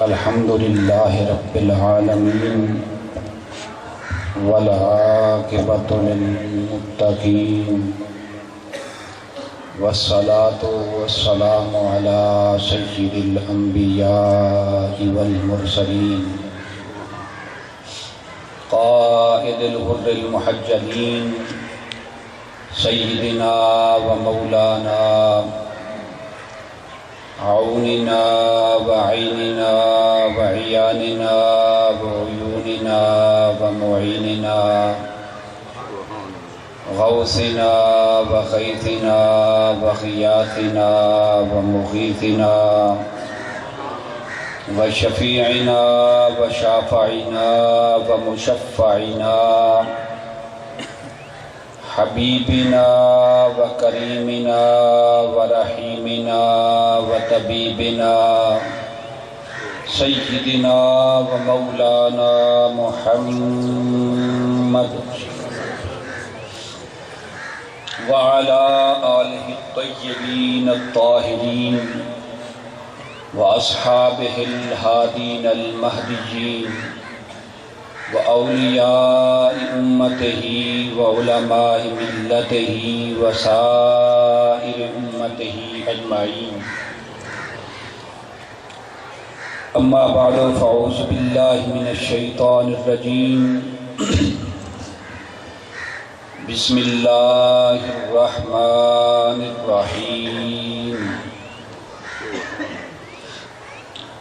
الحمد للہ رب العالمین والعاقبۃ للمتقین والصلاة والسلام علی سید الانبیاء والمرسلین قائد الغر المحجلین سیدنا و مولانا عوننا وعیننا وعیاننا وعیوننا ومعیننا غوثنا وغیثنا وغیاثنا ومغیثنا وشفیعنا وشافعنا ومشفعنا حبیبنا وکریمنا ورحیمنا وطبیبنا سیدنا ومولانا محمد وعلى آلہ الطیبین الطاہرین وأصحابه الهادين المهديين وأولياء أمته وعلماء ملته وسائر أمته أجمعين أما بعد فأعوذ بالله من الشيطان الرجيم بسم الله الرحمن الرحيم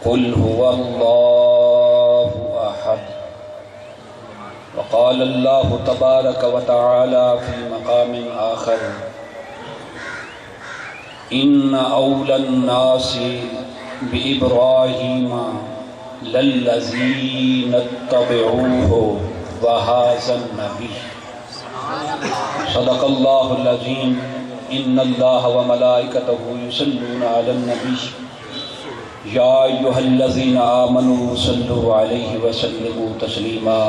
قل هو الله أحد وقال الله تبارك وتعالى في مقام آخر إن أولى الناس بإبراهيم للذين اتبعوه وهذا النبي صدق الله العظيم إن الله وملائكته يصلون على النبي یا ایھا الذین آمنوا صلوا علیہ وسلموا تسلیما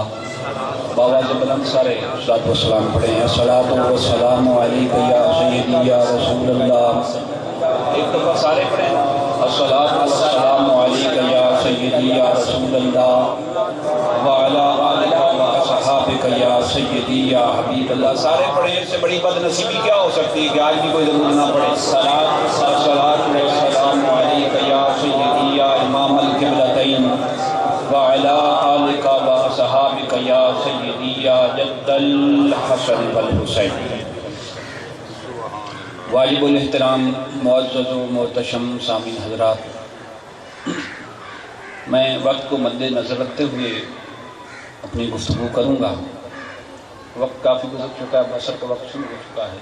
بآواز بلند سارے صلاۃ و سلام پڑھیں الصلاۃ والسلام علیک یا سیدی یا رسول اللہ ایک دفعہ سارے پڑھیں الصلاۃ والسلام علیک یا سیدی یا رسول اللہ وعلی آلک واصحابک یا سیدی یا حبیب اللہ سارے پڑھیں اس سے بڑی بد نصیبی کیا ہو سکتی ہے کہ آج بھی کوئی ضرور نہ پڑھے الصلاۃ والسلام علیک یا سیدی یا امام القبلتین وعلی آلک واصحابک یا سیدی یا جد الحسن والحسین واجب الاحترام معزز و محتشم سامعین حضرات، میں وقت کو مد نظر رکھتے ہوئے اپنی گفتگو کروں گا۔ وقت کافی گزر چکا ہے، عصر کا وقت شروع ہو چکا ہے۔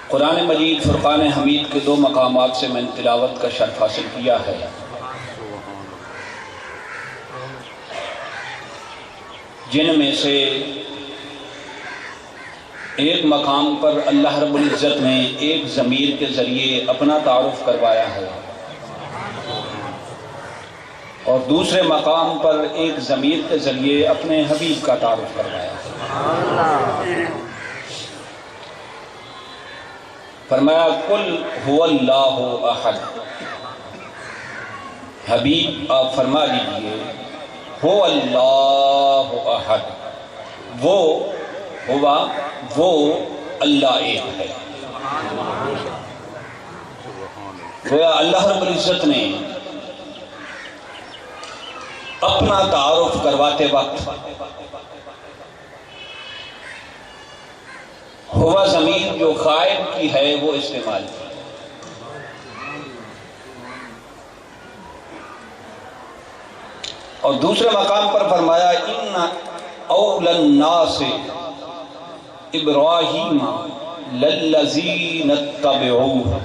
قرآن مجید فرقان حمید کے دو مقامات سے میں نے تلاوت کا شرف حاصل کیا ہے۔ جن میں سے ایک مقام پر اللہ رب العزت نے ایک ضمیر کے ذریعے اپنا تعارف کروایا ہے، اور دوسرے مقام پر ایک ضمیر کے ذریعے اپنے حبیب کا تعارف کروایا ہے۔ فرمایا قل هو اللہ احد، حبیب آپ فرما دیجئے هو اللہ احد، وہ اللہ ایک ہے۔ گویا اللہ رب العزت نے اپنا تعارف کرواتے وقت ہوا ضمیر جو غائب کی ہے وہ استعمال کی، اور دوسرے مقام پر فرمایا ان اول الناس ابراہیم للذین اتبعوہ،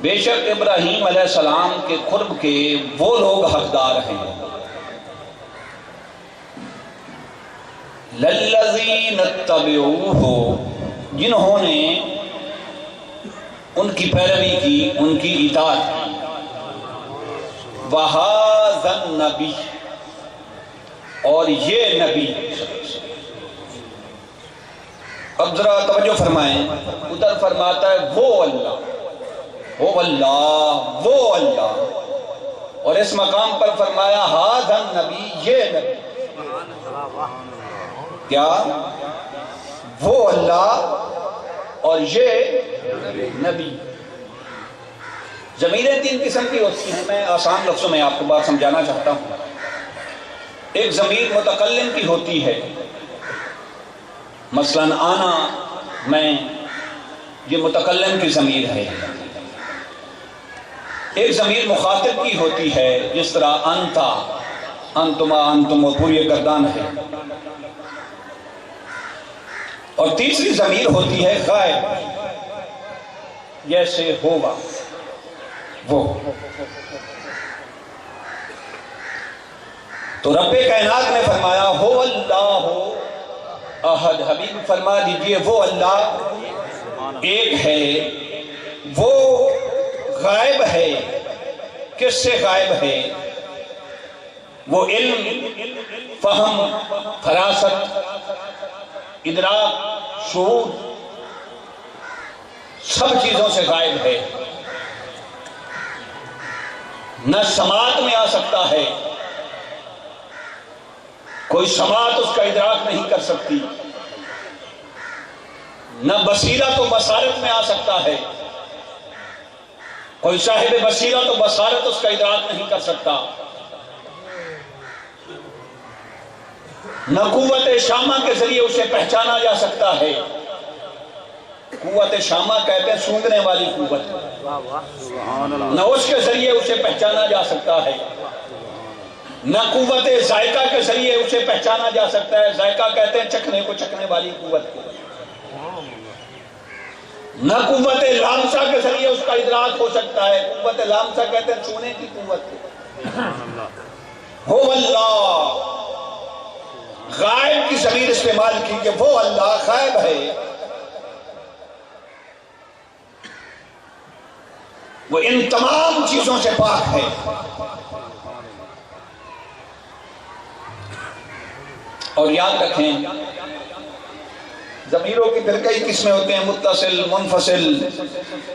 بے شک ابراہیم علیہ السلام کے قرب کے وہ لوگ حقدار ہیں، للذین اتبعوہ، جنہوں نے ان کی پیروی کی، ان کی اطاعت کی، وَهَذَا النَّبِيُّ، اور یہ نبی اب ذرا توجہ فرمائیں، ادھر فرماتا ہے وہ اللہ، وہ اللہ، وہ اللہ، اور اس مقام پر فرمایا ھذا النبی، یہ نبی۔ کیا؟ وہ اللہ اور یہ نبی۔ ضمیریں تین قسم کی ہوتی ہیں، میں آسان لفظوں میں آپ کو بات سمجھانا چاہتا ہوں۔ ایک ضمیر متکلم کی ہوتی ہے، مثلاً آنا، میں، یہ متکلم کی ضمیر ہے۔ ایک ضمیر مخاطب کی ہوتی ہے، جس طرح انتا، انتما، انتم، اور پوری گردان ہے۔ اور تیسری ضمیر ہوتی ہے غائب، جیسے ہوگا، وہ۔ تو رب کائنات نے فرمایا ہو اللہ احد، حبیب فرما دیجئے وہ اللہ ایک ہے، وہ غائب ہے۔ کس سے غائب ہے؟ وہ علم، فہم، فراست، ادراک، شعور، سب چیزوں سے غائب ہے۔ نہ سماعت میں آ سکتا ہے، کوئی سماعت اس کا ادراک نہیں کر سکتی، نہ بصیرت و بصارت میں آ سکتا ہے، کوئی صاحب بصیرت و بصارت اس کا ادراک نہیں کر سکتا، نہ قوت شامہ کے ذریعے اسے پہچانا جا سکتا ہے۔ قوت شامہ کہتے ہیں سونگنے والی قوت، نہ اس کے ذریعے اسے پہچانا جا سکتا ہے، نہ قوت ذائقہ کے ذریعے اسے پہچانا جا سکتا ہے۔ ذائقہ کہتے ہیں چکھنے کو، چکھنے والی قوت کو۔ نہ قوت لامسہ کے ذریعے اس کا ادراک ہو سکتا ہے، قوت لامسہ کہتے ہیں چھونے کی قوت کو۔ ہو اللہ، غائب کی ضمیر استعمال کی کہ وہ اللہ غائب ہے، وہ ان تمام چیزوں سے پاک ہے۔ اور یاد رکھیں ضمیروں کی پھر کئی قسمیں ہوتے ہیں، متصل، منفصل،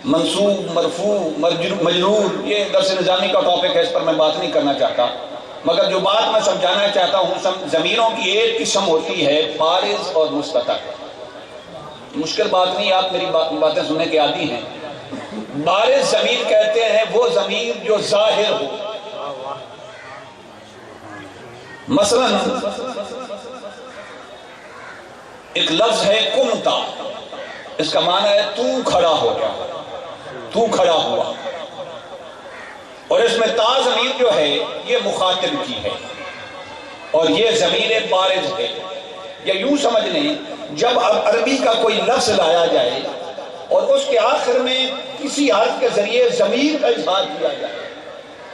منصوب، مرفوع، مجرور۔ یہ درس نظامی کا ٹاپک ہے، اس پر میں بات نہیں کرنا چاہتا، مگر جو بات میں سمجھانا چاہتا ہوں، ضمیروں کی ایک قسم ہوتی ہے بارز اور مستتر۔ مشکل بات نہیں، آپ میری باتیں سننے کے عادی ہیں۔ بارز ضمیر کہتے ہیں وہ ضمیر جو ظاہر ہو، مثلا ایک لفظ ہے قمتا، اس کا معنی ہے تو کھڑا ہو گیا، تو کھڑا ہوا، اور اس میں تا ضمیر جو ہے یہ مخاطب کی ہے، اور یہ ضمیر بارز ہے۔ یا یوں سمجھ لیں، جب عربی کا کوئی لفظ لایا جائے اور اس کے آخر میں کسی حرف کے ذریعے ضمیر کا اظہار کیا جائے،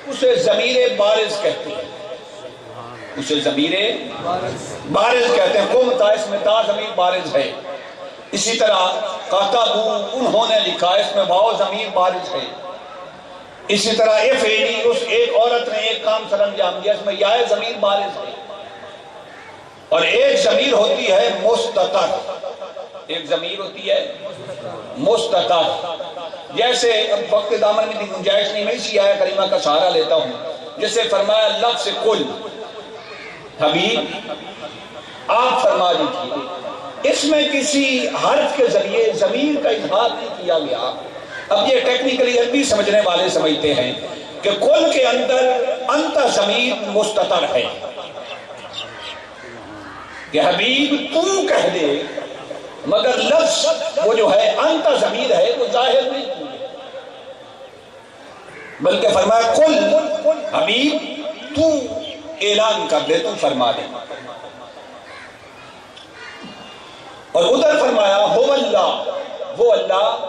اسے ضمیر بارز کہتے ہیں، اسے ضمیر بارز کہتے ہیں۔ قمتا، اس میں تا ضمیر بارز ہے۔ اسی طرح قاتبو، انہوں نے لکھا، اس میں واو ضمیر بارز ہے۔ اسی طرح افعلی، اس ایک عورت نے ایک کام سر انجام دیا، اس میں یا ضمیر بارز ہے۔ اور ایک ضمیر ہوتی ہے مستتر، ایک ضمیر ہوتی ہے مستتر۔ جیسے اب وقت دامن میں گنجائش نہیں، میں اسی آیہ کریمہ کا سہارا لیتا ہوں، جسے فرمایا لفظ کل، حبیب آپ فرما دیجیے، اس میں کسی حرف کے ذریعے ضمیر کا اظہار نہیں کیا گیا۔ اب یہ ٹیکنیکلی عربی سمجھنے والے سمجھتے ہیں کہ کل کے اندر انت ضمیر مستتر ہے، کہ حبیب تو کہہ دے، مگر لفظ وہ جو ہے انت ضمیر ہے وہ ظاہر نہیں کیا، بلکہ فرمایا کل حبیب تو اعلان کر دے، تو فرما دے۔ اور ادھر فرمایا ہو اللہ، وہ اللہ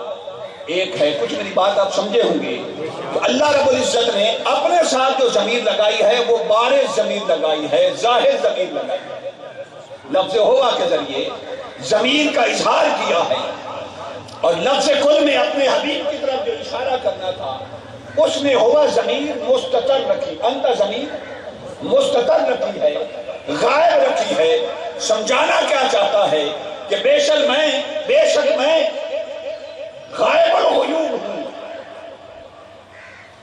ایک ہے۔ کچھ میری بات آپ سمجھے ہوں گے، تو اللہ رب العزت نے اپنے ساتھ جو ضمیر لگائی ہے وہ بارز ضمیر لگائی ہے، ظاہر ضمیر لگائی ہے۔ لفظ ہوا کے ذریعے ضمیر کا اظہار کیا ہے، اور لفظ کل میں اپنے حبیب کی طرف جو اشارہ کرنا تھا اس میں ہوا ضمیر مستتر رکھی، انت ضمیر مستتر رکھی ہے، غائب رکھی ہے۔ سمجھانا کیا چاہتا ہے کہ بے شک میں غائب الغیوب ہوں،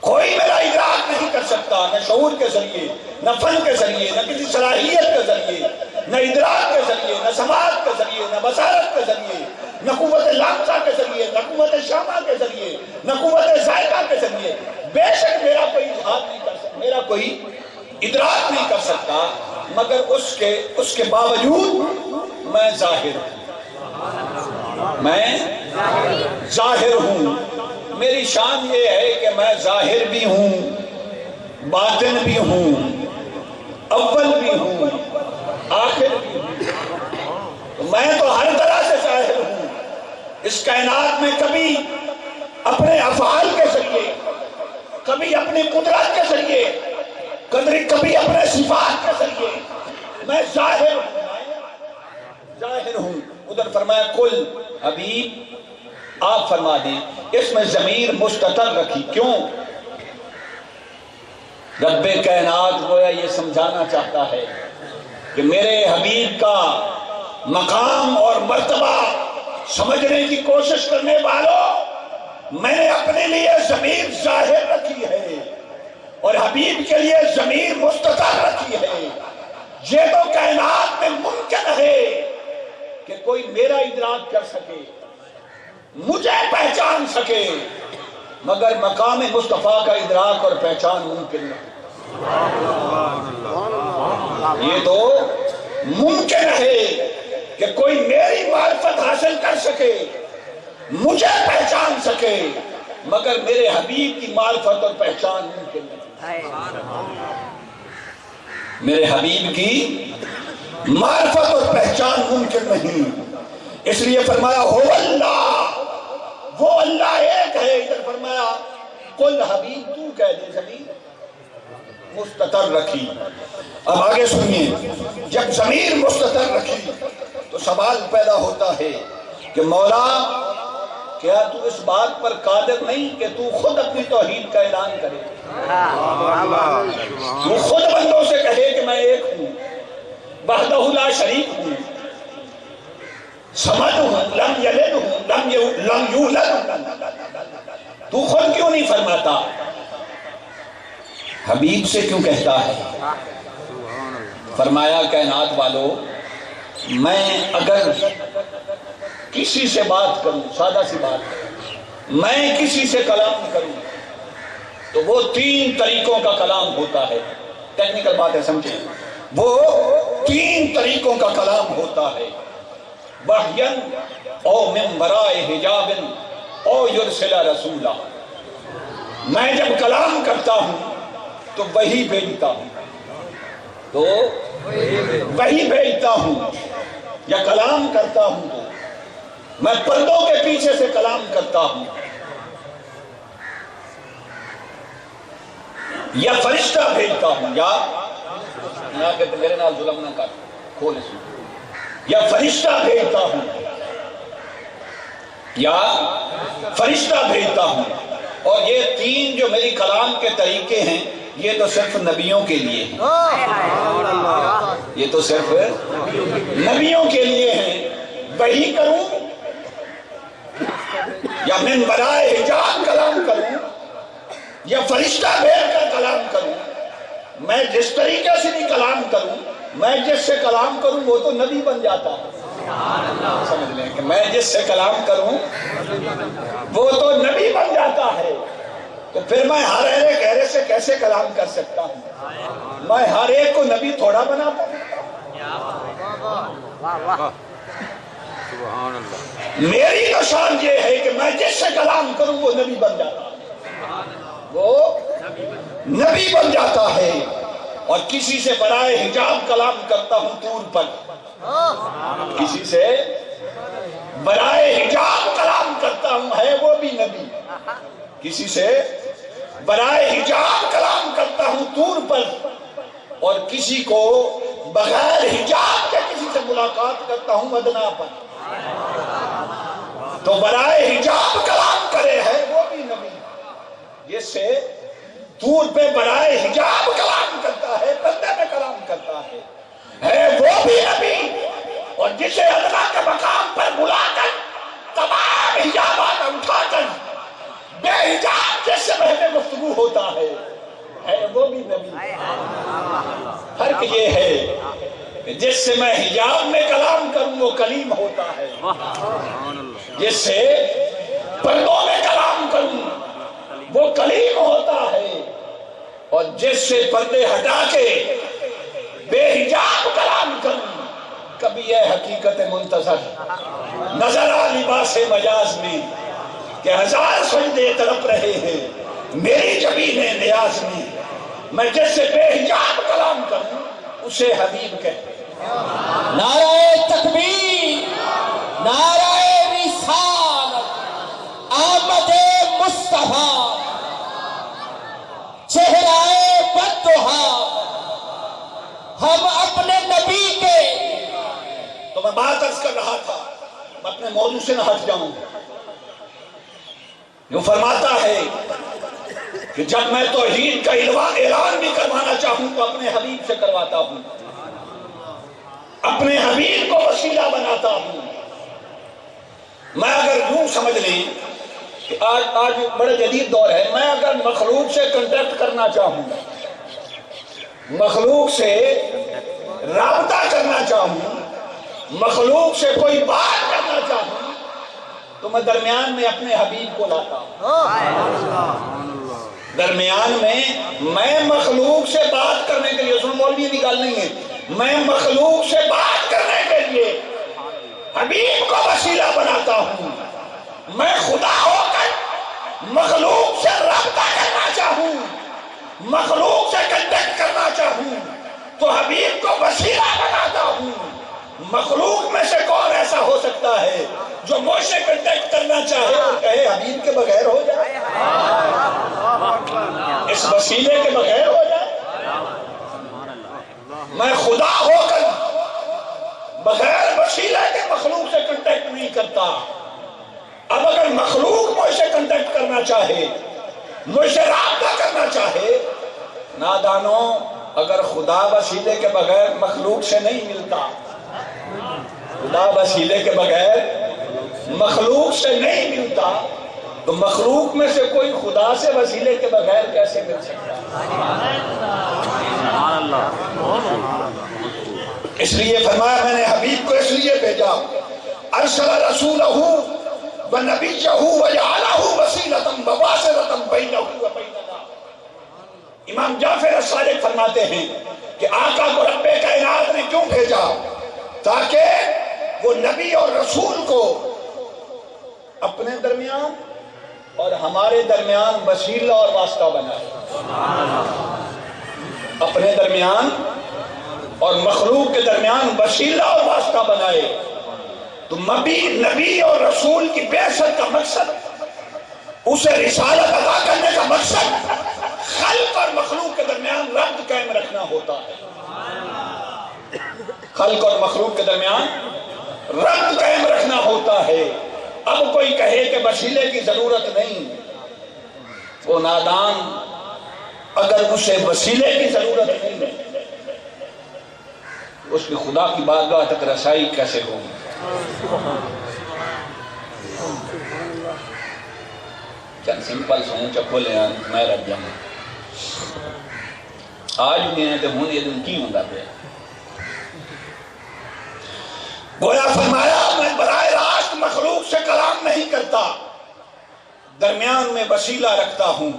کوئی میرا ادراک نہیں کر سکتا، نہ شعور کے ذریعے، نہ فن کے ذریعے، نہ کسی صلاحیت کے ذریعے، نہ ادراک کے ذریعے، نہ سماعت کے ذریعے، نہ بصارت کے ذریعے، نہ قوت لامسہ کے ذریعے، نہ قوت شامہ کے ذریعے، نہ قوت ذائقہ کے ذریعے، بے شک میرا کوئی اظہار نہیں کر سکتا، میرا کوئی ادراک نہیں کر سکتا، مگر اس کے باوجود میں ظاہر ہوں، میں ظاہر ہوں۔ میری شان یہ ہے کہ میں ظاہر بھی ہوں، باطن بھی ہوں، اول بھی ہوں، آخر بھی ہوں، میں تو ہر طرح سے ظاہر ہوں۔ اس کائنات میں کبھی اپنے افعال کے ذریعے، کبھی اپنی قدرت کے ذریعے، کبھی اپنے صفات کے ذریعے میں ظاہر ہوں۔ ادھر فرمایا کل حبیب آپ فرما دیں، اس میں ضمیر مستتر رکھی، کیوں؟ رب کائنات گویا یہ سمجھانا چاہتا ہے کہ میرے حبیب کا مقام اور مرتبہ سمجھنے کی کوشش کرنے والوں، میں نے اپنے لیے ضمیر ظاہر رکھی ہے اور حبیب کے لیے ضمیر مستتر رکھی ہے۔ یہ تو کائنات میں ممکن ہے کہ کوئی میرا ادراک کر سکے، مجھے پہچان سکے، مگر مقام مصطفیٰ کا ادراک اور پہچان ممکن نہیں۔ یہ تو ممکن ہے کہ کوئی میری معرفت حاصل کر سکے، مجھے پہچان سکے، مگر میرے حبیب کی معرفت اور پہچان ممکن نہیں۔ میرے حبیب کی معرفت اور پہچان ممکن نہیں، اس لیے فرمایا ہو اللہ، وہ اللہ ایک ہے۔ ادھر فرمایا کل حبیب تو کہہ دے، ضمیر مستتر رکھی۔ اب آگے سنیے، جب ضمیر مستتر رکھی تو سوال پیدا ہوتا ہے کہ مولا کیا تو اس بات پر قادر نہیں کہ تو خود اپنی توحید کا اعلان کرے، تو خود بندوں سے کہے کہ میں ایک ہوں، وحدہ لا شریک ہوں، سمد ہوں، لم یلد ہوں، لم یولد ہوں، تو خود کیوں نہیں فرماتا؟ حبیب سے کیوں کہتا ہے؟ فرمایا کائنات والو، میں اگر کسی سے بات کروں، سادہ سی بات کروں، میں کسی سے کلام کروں تو وہ 3 طریقوں کا کلام ہوتا ہے۔ ٹیکنیکل بات ہے، سمجھیں، وہ 3 طریقوں کا کلام ہوتا ہے، وحین او من ورائے حجاب او یرسل رسولا۔ میں جب کلام کرتا ہوں تو وہی بھیجتا ہوں، یا کلام کرتا ہوں تو میں پردوں کے پیچھے سے کلام کرتا ہوں، یا فرشتہ بھیجتا ہوں، یا میرے نال ظلم نہ کر، کھول اس میں، یا فرشتہ بھیجتا ہوں، یا فرشتہ بھیجتا ہوں۔ اور یہ 3 جو میری کلام کے طریقے ہیں، یہ تو صرف نبیوں کے لیے ہیں، یہ تو صرف نبیوں کے لیے ہیں۔ وہی کروں یا من برائے حجاب کلام کروں یا فرشتہ بھیج کر کلام کروں، میں جس طریقے سے بھی کلام کروں، میں جس سے کلام کروں وہ تو نبی بن جاتا ہے۔ سمجھ لیں کہ میں جس سے کلام کروں وہ تو نبی بن جاتا ہے، تو پھر میں ہر ایک سے کیسے کلام کر سکتا ہوں؟ میں ہر ایک کو نبی تھوڑا بناتا ہوں۔ میری تو شان یہ ہے کہ میں جس سے کلام کروں وہ نبی بن جاتا ہے، وہ نبی بن جاتا ہے۔ اور کسی سے برائے حجاب کلام کرتا ہوں طور پر، کسی سے برائے حجاب کلام کرتا ہوں، ہے وہ بھی نبی۔ کسی سے برائے حجاب کلام کرتا ہوں طور پر، اور کسی کو بغیر حجاب کے کسی سے ملاقات کرتا ہوں ادنا پر، تو برائے حجاب کلام کرے ہے وہ بھی نبی، جس سے طور پہ برائے حجاب کلام کرتا ہے، پردے میں کلام کرتا ہے وہ بھی نبی۔ اور اور جسے اللہ کے مقام پر بلا کر تمام حجابات اٹھا کر بے حجاب جس سے بہتے گفتگو ہوتا ہے وہ بھی نبی۔ فرق یہ ہے کہ جس سے میں حجاب میں کلام کروں وہ کلیم ہوتا ہے، جس سے پردوں میں کلام کروں وہ کلیم ہوتا ہے، اور جس سے پردے ہٹا کے بے حجاب کلام کروں کبھی یہ حقیقت منتظر نظر آ لباس مجاز میں کہ ہزار سجدے تڑپ رہے ہیں میری جبین نیاز میں جس سے بے حجاب کلام کروں اسے حبیب کہتے ہیں۔ نعرہ تکبیر، نعرہ رسالت، آمد مصطفیٰ، چہرہ بددعا، ہم اپنے نبی کے۔ تو میں بات عرض کر رہا تھا، میں اپنے موضوع سے نہ ہٹ جاؤں۔ جو فرماتا ہے کہ جب میں توحید کا اعلان بھی کروانا چاہوں تو اپنے حبیب سے کرواتا ہوں، اپنے حبیب کو وسیلہ بناتا ہوں۔ میں اگر یوں سمجھ لیں کہ آج بڑا جدید دور ہے، میں اگر مخلوق سے کنٹیکٹ کرنا چاہوں، مخلوق سے رابطہ کرنا چاہوں، مخلوق سے کوئی بات کرنا چاہوں تو میں درمیان میں اپنے حبیب کو لاتا ہوں۔ درمیان میں مخلوق سے بات کرنے کے لیے، سن مولوی کی گل نہیں ہے، میں مخلوق سے بات کرنے کے لیے حبیب کو وسیلہ بناتا ہوں۔ میں خدا ہو کر مخلوق سے رابطہ کرنا چاہوں، مخلوق سے کنٹیکٹ کرنا چاہوں تو حبیب کو وسیلہ بناتا ہوں۔ مخلوق میں سے کون ایسا ہو سکتا ہے جو مجھ سے کنٹیکٹ کرنا چاہے اور کہے حبیب کے بغیر ہو جائے، اس وسیلے کے بغیر ہو جائے؟ میں خدا ہو کر بغیر وسیلے کے مخلوق سے کنٹیکٹ نہیں کرتا۔ اب اگر مخلوق مجھ سے کنٹیکٹ کرنا چاہے، مجھ سے رابطہ کرنا چاہے، نادانوں، اگر خدا وسیلے کے بغیر مخلوق سے نہیں ملتا، خدا وسیلے کے بغیر مخلوق سے نہیں ملتا تو مخلوق میں سے کوئی خدا سے وسیلے کے بغیر کیسے مل سکتا؟ اس لیے فرمایا میں نے حبیب کو اس لیے بھیجا، ارسل رسولہ ونبیہ وجعلہ وسیلۃ وواصلۃ بینہ وبیننا۔ امام جعفر الصادق فرماتے ہیں کہ آقا کو رب کائنات نے کیوں بھیجا؟ تاکہ وہ نبی اور رسول کو اپنے درمیان اور ہمارے درمیان وسیلہ اور واسطہ بنائے، اپنے درمیان اور مخلوق کے درمیان وسیلہ اور واسطہ بنائے۔ تو نبی اور رسول کی بعثت کا مقصد، اسے رسالت ادا کرنے کا مقصد خلق اور مخلوق کے درمیان ربط قائم رکھنا ہوتا ہے، خلق اور مخلوق کے درمیان ربط قائم رکھنا ہوتا ہے۔ اب کوئی کہے کہ وسیلے کی ضرورت نہیں، وہ نادان، اگر اسے وسیلے کی ضرورت نہیں ہے اس کی خدا کی بارگاہ تک رسائی کیسے ہوگی؟ چند سمپل سوچ کھولے میں رکھ جاؤں، آج بھی ہیں تو ہوں یہ دن کی ہوں گا پہ گویا فرمایا میں براہ راست مخلوق سے کلام نہیں کرتا، درمیان میں وسیلہ رکھتا ہوں،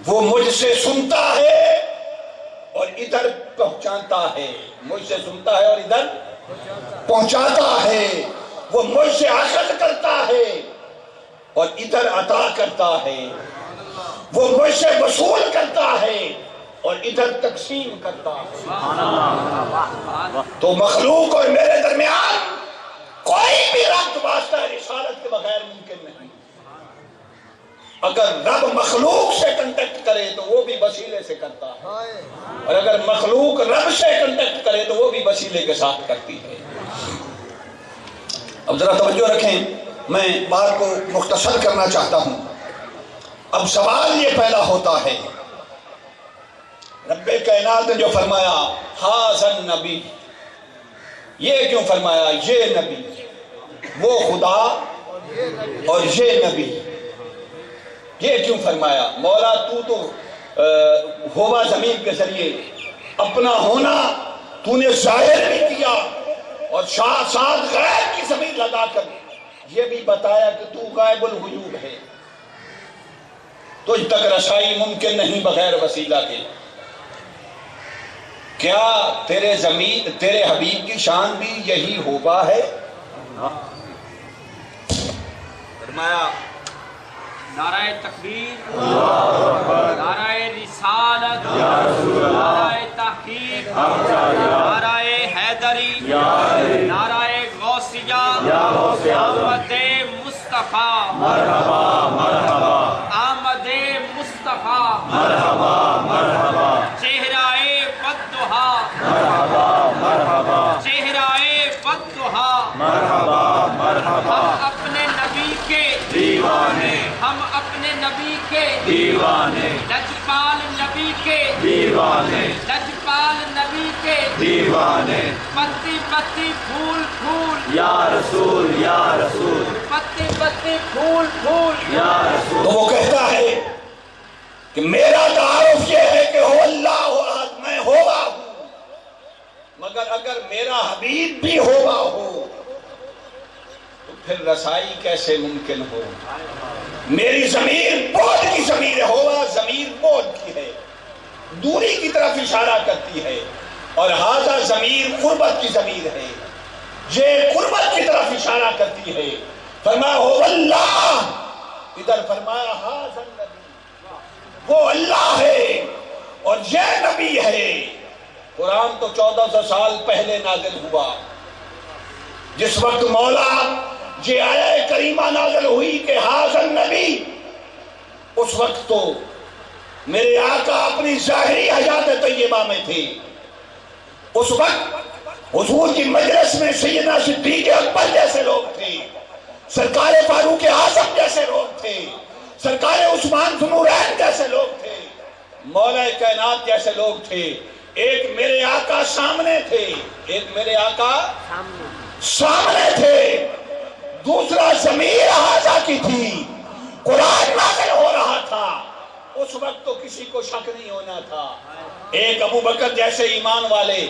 وہ مجھ سے سنتا ہے اور ادھر پہنچاتا ہے، مجھ سے سنتا ہے اور ادھر پہنچاتا ہے، وہ مجھ سے اخذ کرتا ہے اور ادھر عطا کرتا ہے، وہ مجھ سے وصول کرتا ہے اور ادھر تقسیم کرتا ہے۔ تو مخلوق اور میرے درمیان کوئی بھی ربط واسطہ رسالت کے بغیر ممکن نہیں۔ اگر رب مخلوق سے کنٹیکٹ کرے تو وہ بھی وسیلے سے کرتا ہے، اور اگر مخلوق رب سے کنٹیکٹ کرے تو وہ بھی وسیلے کے ساتھ کرتی ہے۔ اب ذرا توجہ رکھیں، میں بات کو مختصر کرنا چاہتا ہوں۔ اب سوال یہ پیدا ہوتا ہے، رب کائنات نے جو فرمایا ہاذا النبی، یہ کیوں فرمایا یہ نبی، وہ خدا اور یہ نبی؟ یہ کیوں فرمایا؟ مولا تو ہوا زمین کے ذریعے اپنا ہونا تو نے ظاہر بھی کیا، اور ساتھ غیب کی زمین لگا کر یہ بھی بتایا کہ تو غائب الغیوب ہے، تجھ تک رسائی ممکن نہیں بغیر وسیلہ کے۔ کیا تیرے حبیب کی شان بھی یہی ہوبا ہے؟ فرمایا نعرہ تکبیر، نعرہ رسالت، نعرہ تحقیق، نعرہ حیدری، نعرہ غوثیہ، آمد مصطفیٰ، آمد مصطفیٰ، چہرہ بددہا، چہرہ بددہا، ہم اپنے نبی کے دیوانے، ہم اپنے نبی کے دیوانے، لجپال نبی کے دیوانے، لجپال نبی کے دیوانے، پتی پتی پھول پھول یا رسول یا رسول، پتی پتی پھول پھول یا رسول۔ تو وہ کہتا ہے کہ میرا تعارف یہ ہے کہ ہو اللہ احد، میں ہوگا ہوں، مگر اگر میرا حبیب بھی ہوگا ہو تو پھر رسائی کیسے ممکن ہو؟ میری ضمیر بود کی ضمیر ہے، ہوگا ضمیر بود کی ہے، دوری کی طرف اشارہ کرتی ہے، اور ہذا ضمیر قربت کی ضمیر ہے، یہ قربت کی طرف اشارہ کرتی ہے۔ فرمایا ہو اللہ، ادھر فرمایا ہذا النبی، وہ اللہ ہے اور یہ نبی ہے۔ قرآن تو 1400 سال پہلے نازل ہوا، جس وقت مولا یہ آیہ کریمہ نازل ہوئی کہ ہذا النبی، اس وقت تو میرے آقا اپنی ظاہری حیات طیبہ میں تھے، اس وقت حضور کی مجلس میں سیدنا صدیق اکبر جیسے لوگ تھے، سرکار فاروق اعظم جیسے لوگ تھے، سرکار عثمان ذو النورین جیسے لوگ تھے، مولا کائنات جیسے لوگ تھے۔ ایک میرے آقا سامنے تھے، ایک میرے آقا سامنے تھے، دوسرا ضمیر ہذا کی تھی، قرآن نازل ہو رہا تھا، اس وقت تو کسی کو شک نہیں ہونا تھا۔ ایک ابو بکر جیسے ایمان والے،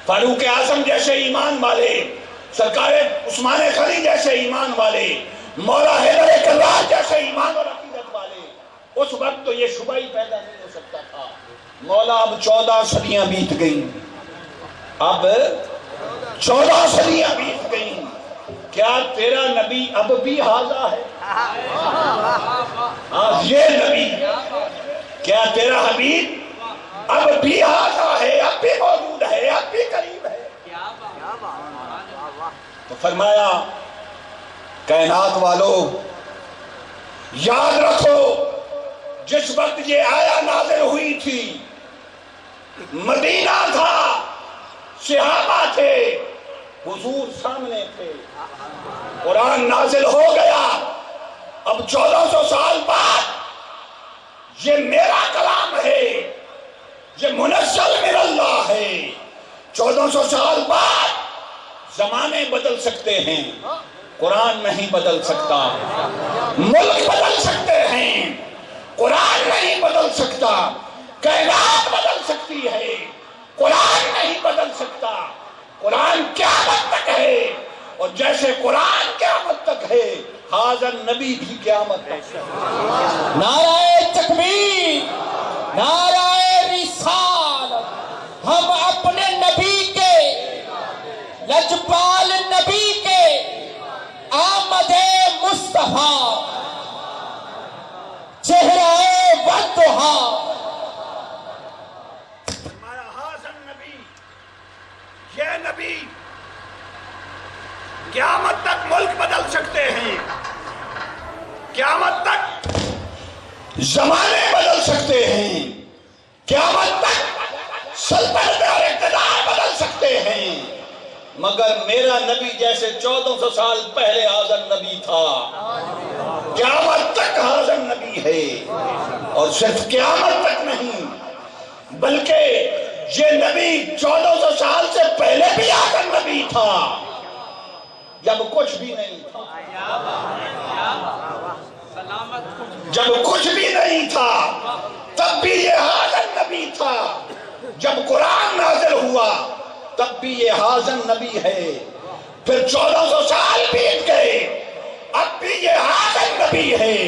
فاروق اعظم جیسے ایمان والے، سرکار عثمان غنی جیسے ایمان والے، مولا حیدر کرار جیسے ایمان اور عقیدت والے، اس وقت تو یہ شبہ ہی پیدا نہیں ہو سکتا تھا۔ مولا اب 14 صدیاں بیت گئیں، اب 14 صدیاں بیت گئیں، کیا تیرا نبی اب بھی حاضر ہے؟ یہ نبی، کیا تیرا حبیب اب بھی حاضر ہے، اب بھی موجود ہے، اب بھی قریب ہے؟ تو فرمایا کائنات والو یاد رکھو، جس وقت یہ آیا نازل ہوئی تھی، مدینہ تھا، صحابہ تھے، حضور سامنے تھے، قرآن نازل ہو گیا۔ اب 1400 سال بعد یہ میرا کلام ہے، یہ منزل من اللہ ہے۔ 1400 سال بعد زمانے بدل سکتے ہیں، قرآن نہیں بدل سکتا، ملک بدل سکتے ہیں، قرآن نہیں بدل سکتا، کائنات بدل سکتی ہے، قرآن نہیں بدل سکتا۔ قرآن قیامت تک ہے، اور جیسے قرآن قیامت تک ہے، حاضر نبی بھی قیامت تک ہے۔ نعرہ تکبیر، نعرہ رسالت، ہم اپنے نبی کے، لجپال نبی کے، آمد مصطفیٰ، چہرہ بددہا، ہمارا حاضر نبی، یہ نبی قیامت تک ملک بدل سکتے ہیں، قیامت تک زمانے بدل سکتے ہیں، قیامت تک سلطنت اور اقتدار بدل سکتے ہیں، مگر میرا نبی جیسے 1400 سال پہلے حاضر نبی تھا، قیامت تک حاضر نبی ہے۔ اور صرف قیامت تک نہیں، بلکہ یہ نبی 1400 سال سے سے پہلے بھی آدم نبی تھا جب کچھ بھی نہیں تھا، جب کچھ بھی نہیں تھا تب بھی یہ آدم نبی تھا، جب قرآن نازل ہوا تب بھی یہ آدم نبی ہے، پھر 1400 سال بیت گئے اب بھی یہ آدم نبی ہے،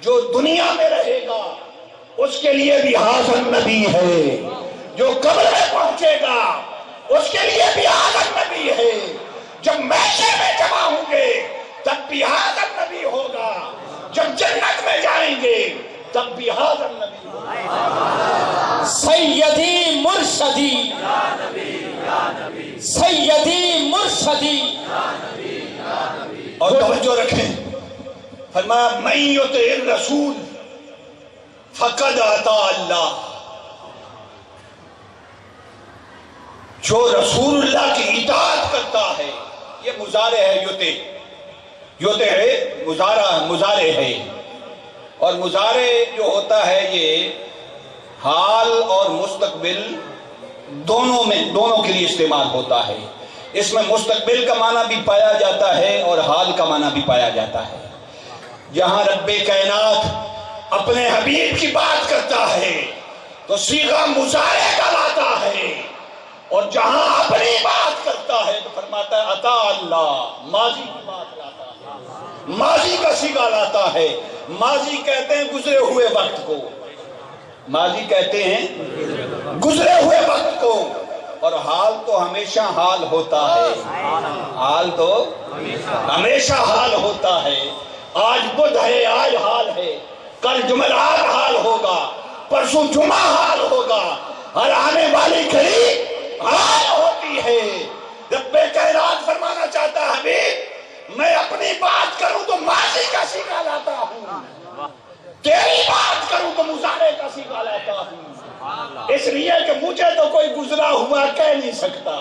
جو دنیا میں رہے گا اس کے لیے بھی آدم نبی ہے، جو قبر میں پہنچے گا اس کے لیے بھی آدم نبی ہے، جب محشر میں جمع ہوں گے تب بھی آدم نبی ہوگا، جب جنت میں جائیں گے تب بھی آدم نبی ہوگا۔ سیدی مرشدی سیدی مرشدی، اور توجہ رکھیں، فرمایا من یطع الرسول فقد اطاع اللہ، جو رسول اللہ کی اطاعت کرتا ہے، یہ مضارع ہے، یطع ہے مضارع ہے، اور مضارع جو ہوتا ہے یہ حال اور مستقبل دونوں کے لیے استعمال ہوتا ہے، اس میں مستقبل کا معنی بھی پایا جاتا ہے اور حال کا معنی بھی پایا جاتا ہے۔ جہاں رب کائنات اپنے حبیب کی بات کرتا ہے تو صیغہ مضارع کا لاتا ہے، اور جہاں اپنی بات کرتا ہے تو فرماتا ہے اطاع اللہ، ماضی کی بات لاتا ہے، ماضی کا صیغہ لاتا ہے۔ ماضی کہتے ہیں گزرے ہوئے وقت کو، ماضی کہتے ہیں گزرے ہوئے وقت کو، اور حال تو ہمیشہ حال ہوتا ہے، حال تو ہمیشہ حال ہوتا ہے۔ آج بدھ ہے، آج حال ہے، کل جمعرات حال ہوگا، پرسوں جمعہ حال ہوگا، ہر آنے والی گھڑی حال ہوتی ہے۔ رب کائنات فرمانا چاہتا ہے حبیب میں اپنی بات کروں تو ماضی کا صیغہ لاتا ہوں، تیری بات کروں تو مضارع کا صیغہ لاتا ہوں، اس لیے کہ مجھے تو کوئی گزرا ہوا کہہ نہیں سکتا،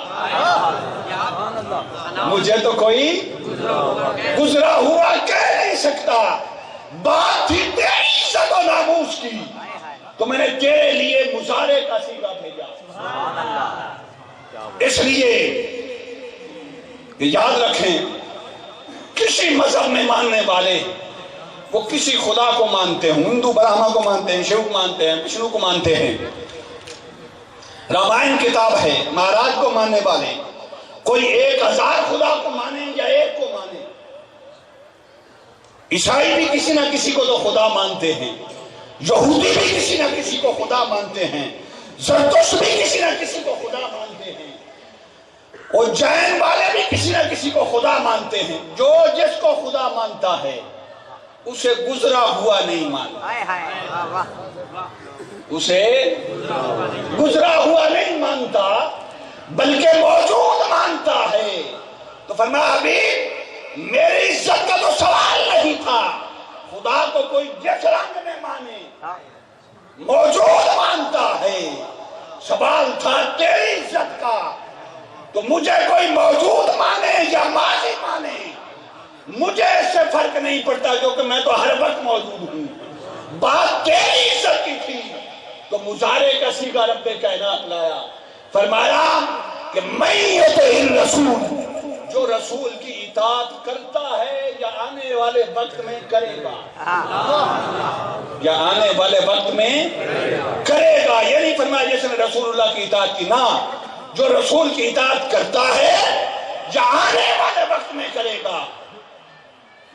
مجھے تو کوئی گزرا ہوا کہہ نہیں سکتا، بات تھی تیری عزت و ناموس کی تو میں نے تیرے لیے مضارع کا صیغہ بھیجا۔ اس لیے یاد رکھیں کسی مذہب میں ماننے والے وہ کسی خدا کو مانتے ہیں، ہندو برہما کو مانتے ہیں، شیو کو مانتے ہیں، وشنو کو مانتے ہیں، رامائن کتاب ہے، مہاراج کو ماننے والے کوئی 1000 خدا کو مانے یا ایک کو مانے، عیسائی بھی کسی نہ کسی کو تو خدا مانتے ہیں، یہودی بھی کسی نہ کسی کو خدا مانتے ہیں، زرتشت بھی کسی نہ کسی کو خدا مانتے ہیں، اور جین والے بھی کسی نہ کسی کو خدا مانتے ہیں۔ جو جس کو خدا مانتا ہے اسے گزرا ہوا نہیں مانتا، اسے گزرا ہوا نہیں مانتا بلکہ موجود مانتا ہے۔ تو فرمایا حبیب میری عزت کا تو سوال نہیں تھا، خدا کو کوئی جس رنگ میں مانے موجود مانتا ہے، سوال تھا تیری عزت کا، تو مجھے کوئی موجود مانے یا ماضی مانے مجھے اس سے فرق نہیں پڑتا، کیونکہ میں تو ہر وقت موجود ہوں۔ بات تیری عزت کی تھی تو مضارع کا صیغہ رب کائنات لایا، فرمایا کہ من یطع الرسول، جو رسول کی اطاعت کرتا ہے یا آنے والے وقت میں کرے گا، یا آنے والے وقت میں کرے گا، یہ نہیں فرمایا جس نے رسول اللہ کی اطاعت کی، نہ جو رسول کی اطاعت کرتا ہے یا آنے والے وقت میں کرے گا۔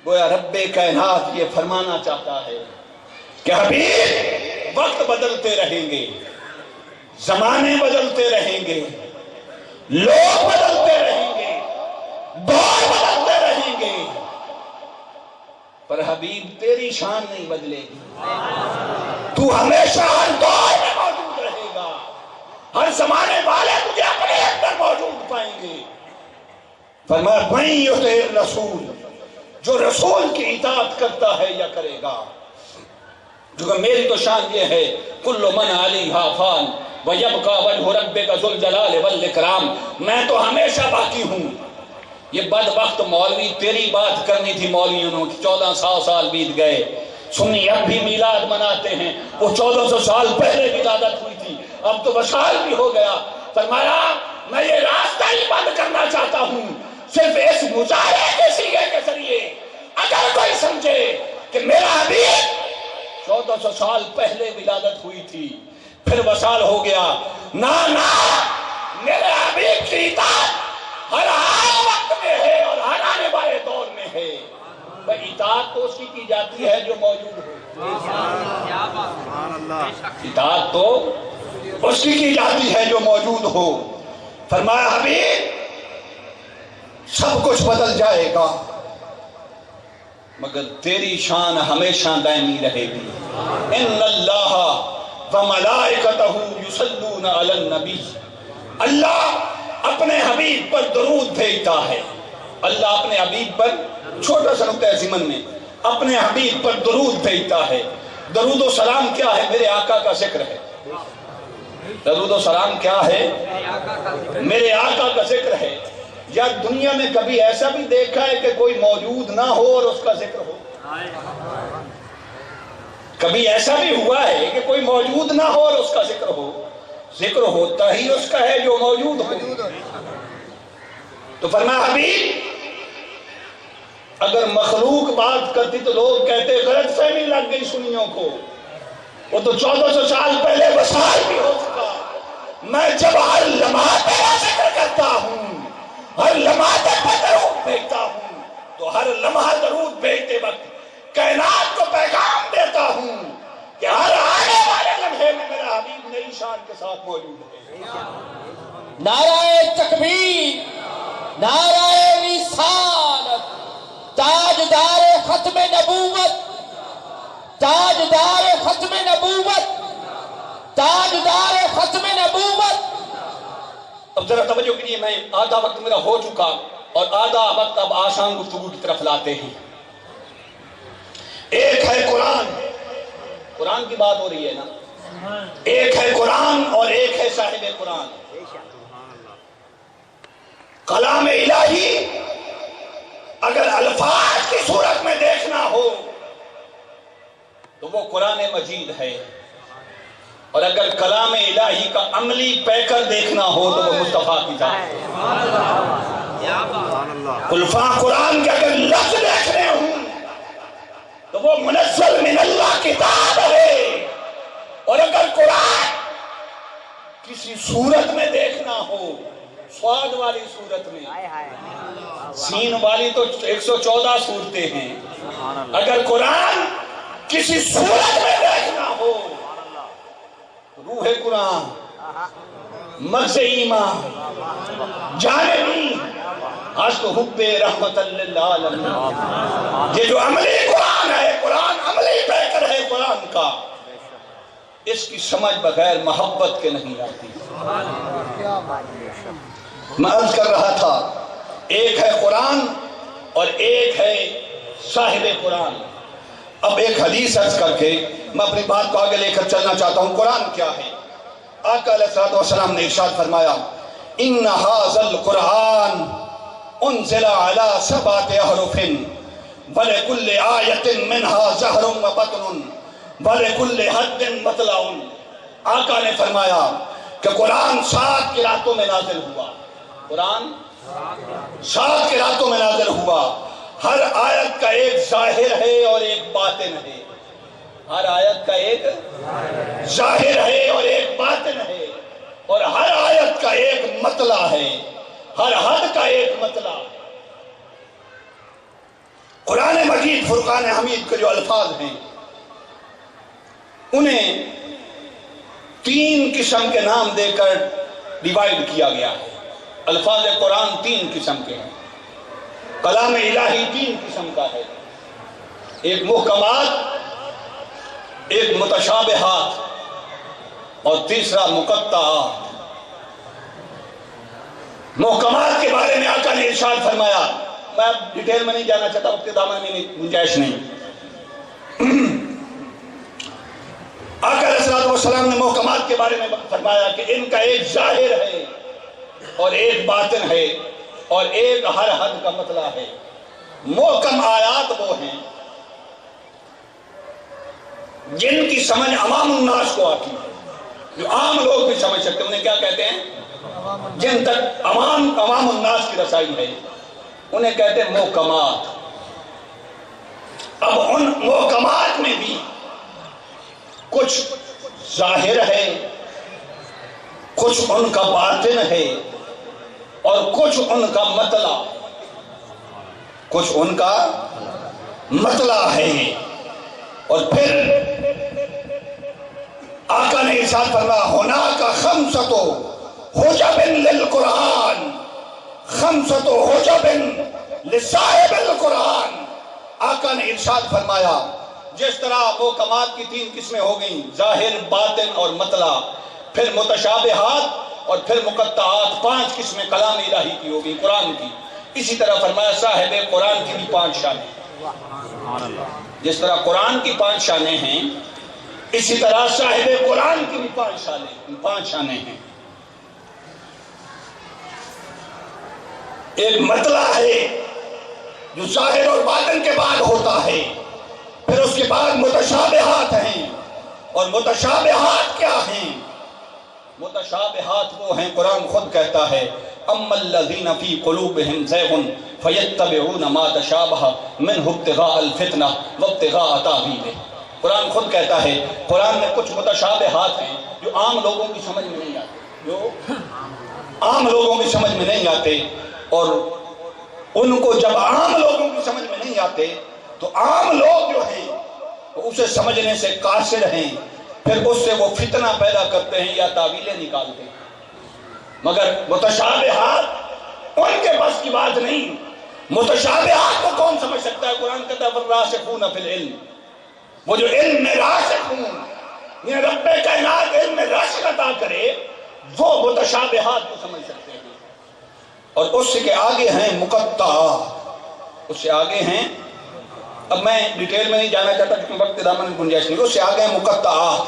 گویا رب کائنات یہ فرمانا چاہتا ہے کہ حبیب وقت بدلتے رہیں گے، زمانے بدلتے رہیں گے، لوگ بدلتے رہیں گے، دور بدلتے رہیں گے، پر حبیب تیری شان نہیں بدلے گی، تو ہمیشہ ہر دور میں موجود رہے گا، ہر زمانے والے تجھے اپنے اندر موجود پائیں گے۔ فرمایا من یطع الرسول، جو رسول کی اطاعت کرتا ہے یا کرے گا، جو میری تو شان یہ ہے کل من علیہا فان ویبقی وجہ ربک ذو الجلال والاکرام، میں تو ہمیشہ باقی ہوں۔ یہ بدبخت مولوی تیری بات کرنی تھی مولویوں کی، 1400 سال بیت گئے، سنی اب بھی میلاد مناتے ہیں، وہ 1400 سال پہلے ولادت ہوئی تھی، اب تو وصال بھی ہو گیا۔ فرمایا میں یہ راستہ ہی بند کرنا چاہتا ہوں صرف اس مظاہرے کے سیغے کے ذریعے۔ اگر کوئی سمجھے کہ میرا حبیب 1400 سال پہلے ولادت ہوئی تھی پھر وصال ہو گیا، نہ میرے حبیب کی اطاعت ہر وقت میں ہے اور ہر آنے والے دور میں ہے۔ اطاعت تو اس کی جاتی ہے جو موجود ہو، اطاعت تو اس کی جاتی ہے جو موجود ہو۔ فرمایا حبیب سب کچھ بدل جائے گا مگر تیری شان ہمیشہ دائمی رہے گی۔ ان اللہ وملائکتہ یصلون علی النبی، اللہ اپنے حبیب پر درود بھیجتا ہے۔ اللہ اپنے حبیب پر، چھوٹا سا نقطہ ضمن میں، اپنے حبیب پر درود بھیجتا ہے۔ درود و سلام کیا ہے؟ میرے آقا کا ذکر ہے۔ درود و سلام کیا ہے؟ میرے آقا کا ذکر ہے۔ یا دنیا میں کبھی ایسا بھی دیکھا ہے کہ کوئی موجود نہ ہو اور اس کا ذکر ہو؟ کبھی ایسا بھی ہوا ہے کہ کوئی موجود نہ ہو اور اس کا ذکر ہو؟ ذکر ہوتا ہی اس کا ہے جو موجود ہو۔ تو فرمایا حبیب اگر مخلوق بات کرتی تو لوگ کہتے غلط فہمی لگ گئی سنیوں کو، وہ تو 1400 سال پہلے وصال بھی ہو چکا۔ میں جب ہر لمحہ تیرا ذکر کرتا ہوں، ہر لمحہ تک میں درود بھیجتا ہوں، تو ہر لمحہ درود بھیجتے وقت کائنات کو پیغام دیتا ہوں کہ ہر آنے والے لمحے میں میرا حبیب نئی شان کے ساتھ موجود ہے۔ نعرہ تکبیر، نعرہ رسالت، تاجدار ختم نبوت، تاجدار ختم نبوت، تاجدار ختم نبوت۔ اب ذرا توجہ کیجیے، میں آدھا وقت میرا ہو چکا اور آدھا وقت اب آسان گفتگو کی طرف لاتے ہیں۔ ایک ہے قرآن، قرآن کی بات ہو رہی ہے نا، ایک ہے قرآن اور ایک ہے صاحب قرآن۔ کلام الہی اگر الفاظ کی صورت میں دیکھنا ہو تو وہ قرآن مجید ہے، اور اگر کلام الہی کا عملی پیکر دیکھنا ہو تو وہ مصطفیٰ کی ذات ہے۔ الفاظ قرآن کے اگر لفظ دیکھنے ہوں تو وہ منزل من اللہ کتاب ہے، اور اگر قرآن کسی صورت میں دیکھنا ہو، سواد والی صورت میں، سین والی تو 114 صورتیں ہیں، اگر قرآن کسی صورت میں دیکھنا ہو، روح قرآن، مغز ایمان، جانبی، عشق حب رحمت للعالمین، یہ جو عملی قرآن ہے، قرآن عملی پیکر ہے قرآن کا، اس کی سمجھ بغیر محبت کے نہیں آتی۔ میں عرض کر رہا تھا ایک ہے قرآن اور ایک ہے صاحب قرآن۔ اب ایک حدیث عرض کر کے میں اپنی بات کو آگے لے کر چلنا چاہتا ہوں۔ قرآن کیا ہے؟ آقا علیہ السلام نے ارشاد فرمایا ان ھذا القرآن انزل علی 7 احرف ولکل آیۃ منها ظہر وبطن ولکل حد مطلع۔ آقا نے فرمایا کہ قرآن 7 قراتوں میں نازل ہوا، قرآن 7 قراتوں میں نازل ہوا، ہر آیت کا ایک ظاہر ہے اور ایک باطن ہے، ہر آیت کا ایک ظاہر ہے اور ایک باطن ہے، اور ہر آیت کا ایک مطلع ہے، ہر حد کا ایک مطلع۔ قرآن مجید فرقان حمید کے جو الفاظ ہیں انہیں 3 قسم کے نام دے کر ڈیوائیڈ کیا گیا ہے۔ الفاظ قرآن 3 قسم کے ہیں، کلام الہی 3 قسم کا ہے، ایک محکمات، ایک متشابہات اور تیسرا مقطعات۔ محکمات کے بارے میں آقا نے ارشاد فرمایا، میں اب ڈیٹیل میں نہیں جانا چاہتا، وقت دامن میں گنجائش نہیں۔ آقا علیہ السلام نے محکمات کے بارے میں فرمایا کہ ان کا ایک ظاہر ہے اور ایک باطن ہے اور ایک ہر حد کا مطلع ہے۔ محکم آیات وہ ہیں جن کی سمجھ عوام الناس کو آتی ہے، جو عام لوگ بھی سمجھ سکتے ہیں، انہیں کیا کہتے ہیں؟ جن تک عوام الناس کی رسائی ہے، انہیں کہتے ہیں محکمات۔ اب ان محکمات میں بھی کچھ ظاہر ہے، کچھ ان کا باطن ہے، اور کچھ ان کا مطلع، کچھ ان کا مطلع ہے۔ اور پھر آقا نے ارشاد فرمایا ہناک خمسۃ حجب للقرآن، خمسۃ حجب لصاحب القرآن۔ آقا نے ارشاد فرمایا جس طرح محکمات کی 3 قسمیں ہو گئیں، ظاہر، باطن اور مطلع، پھر متشابہات اور پھر مقطعات، 5 قسمیں کلام الہی کی ہو گئی، قرآن کی۔ اسی طرح فرمایا صاحب قرآن کی بھی 5 شانیں۔ جس طرح قرآن کی 5 شانیں ہیں، اسی طرح صاحب قرآن کی بھی 5 شانیں ہیں۔ ایک مطلع ہے جو ظاہر اور باطن کے بعد ہوتا ہے، پھر اس کے بعد متشابہات ہیں۔ اور متشابہات کیا ہیں؟ متشابہات وہ ہیں، قرآن خود کہتا ہے اما الذین فی قلوبہم زیغ فیتبعون ما تشابہ منہ ابتغاء الفتنہ وابتغاء تاویلہ۔ قرآن خود کہتا ہے قرآن میں کچھ متشابہات ہیں جو عام لوگوں کی سمجھ میں نہیں آتے، اور ان کو جب عام لوگوں کی سمجھ میں نہیں آتے تو عام لوگ جو ہیں وہ اسے سمجھنے سے قاصر ہیں، پھر اس سے وہ فتنہ پیدا کرتے ہیں یا تعویلیں نکالتے ہیں۔ مگر متشابہات ان کے بس کی بات نہیں۔ متشابہات کو کون سمجھ سکتا ہے؟ قرآن کہتا ہے والراسخون فی العلم، وہ جو علم میں راسخ ہوں، یعنی رب کائنات علم میں راسخ عطا کرے، وہ متشابہات کو سمجھ سکتے ہیں۔ اور اس کے آگے ہیں مقطعات، اس سے آگے ہیں، اب میں ڈیٹیل میں نہیں جانا چاہتا کیونکہ وقت دامن میں گنجائش نہیں، اس سے آگے ہیں مقطعات۔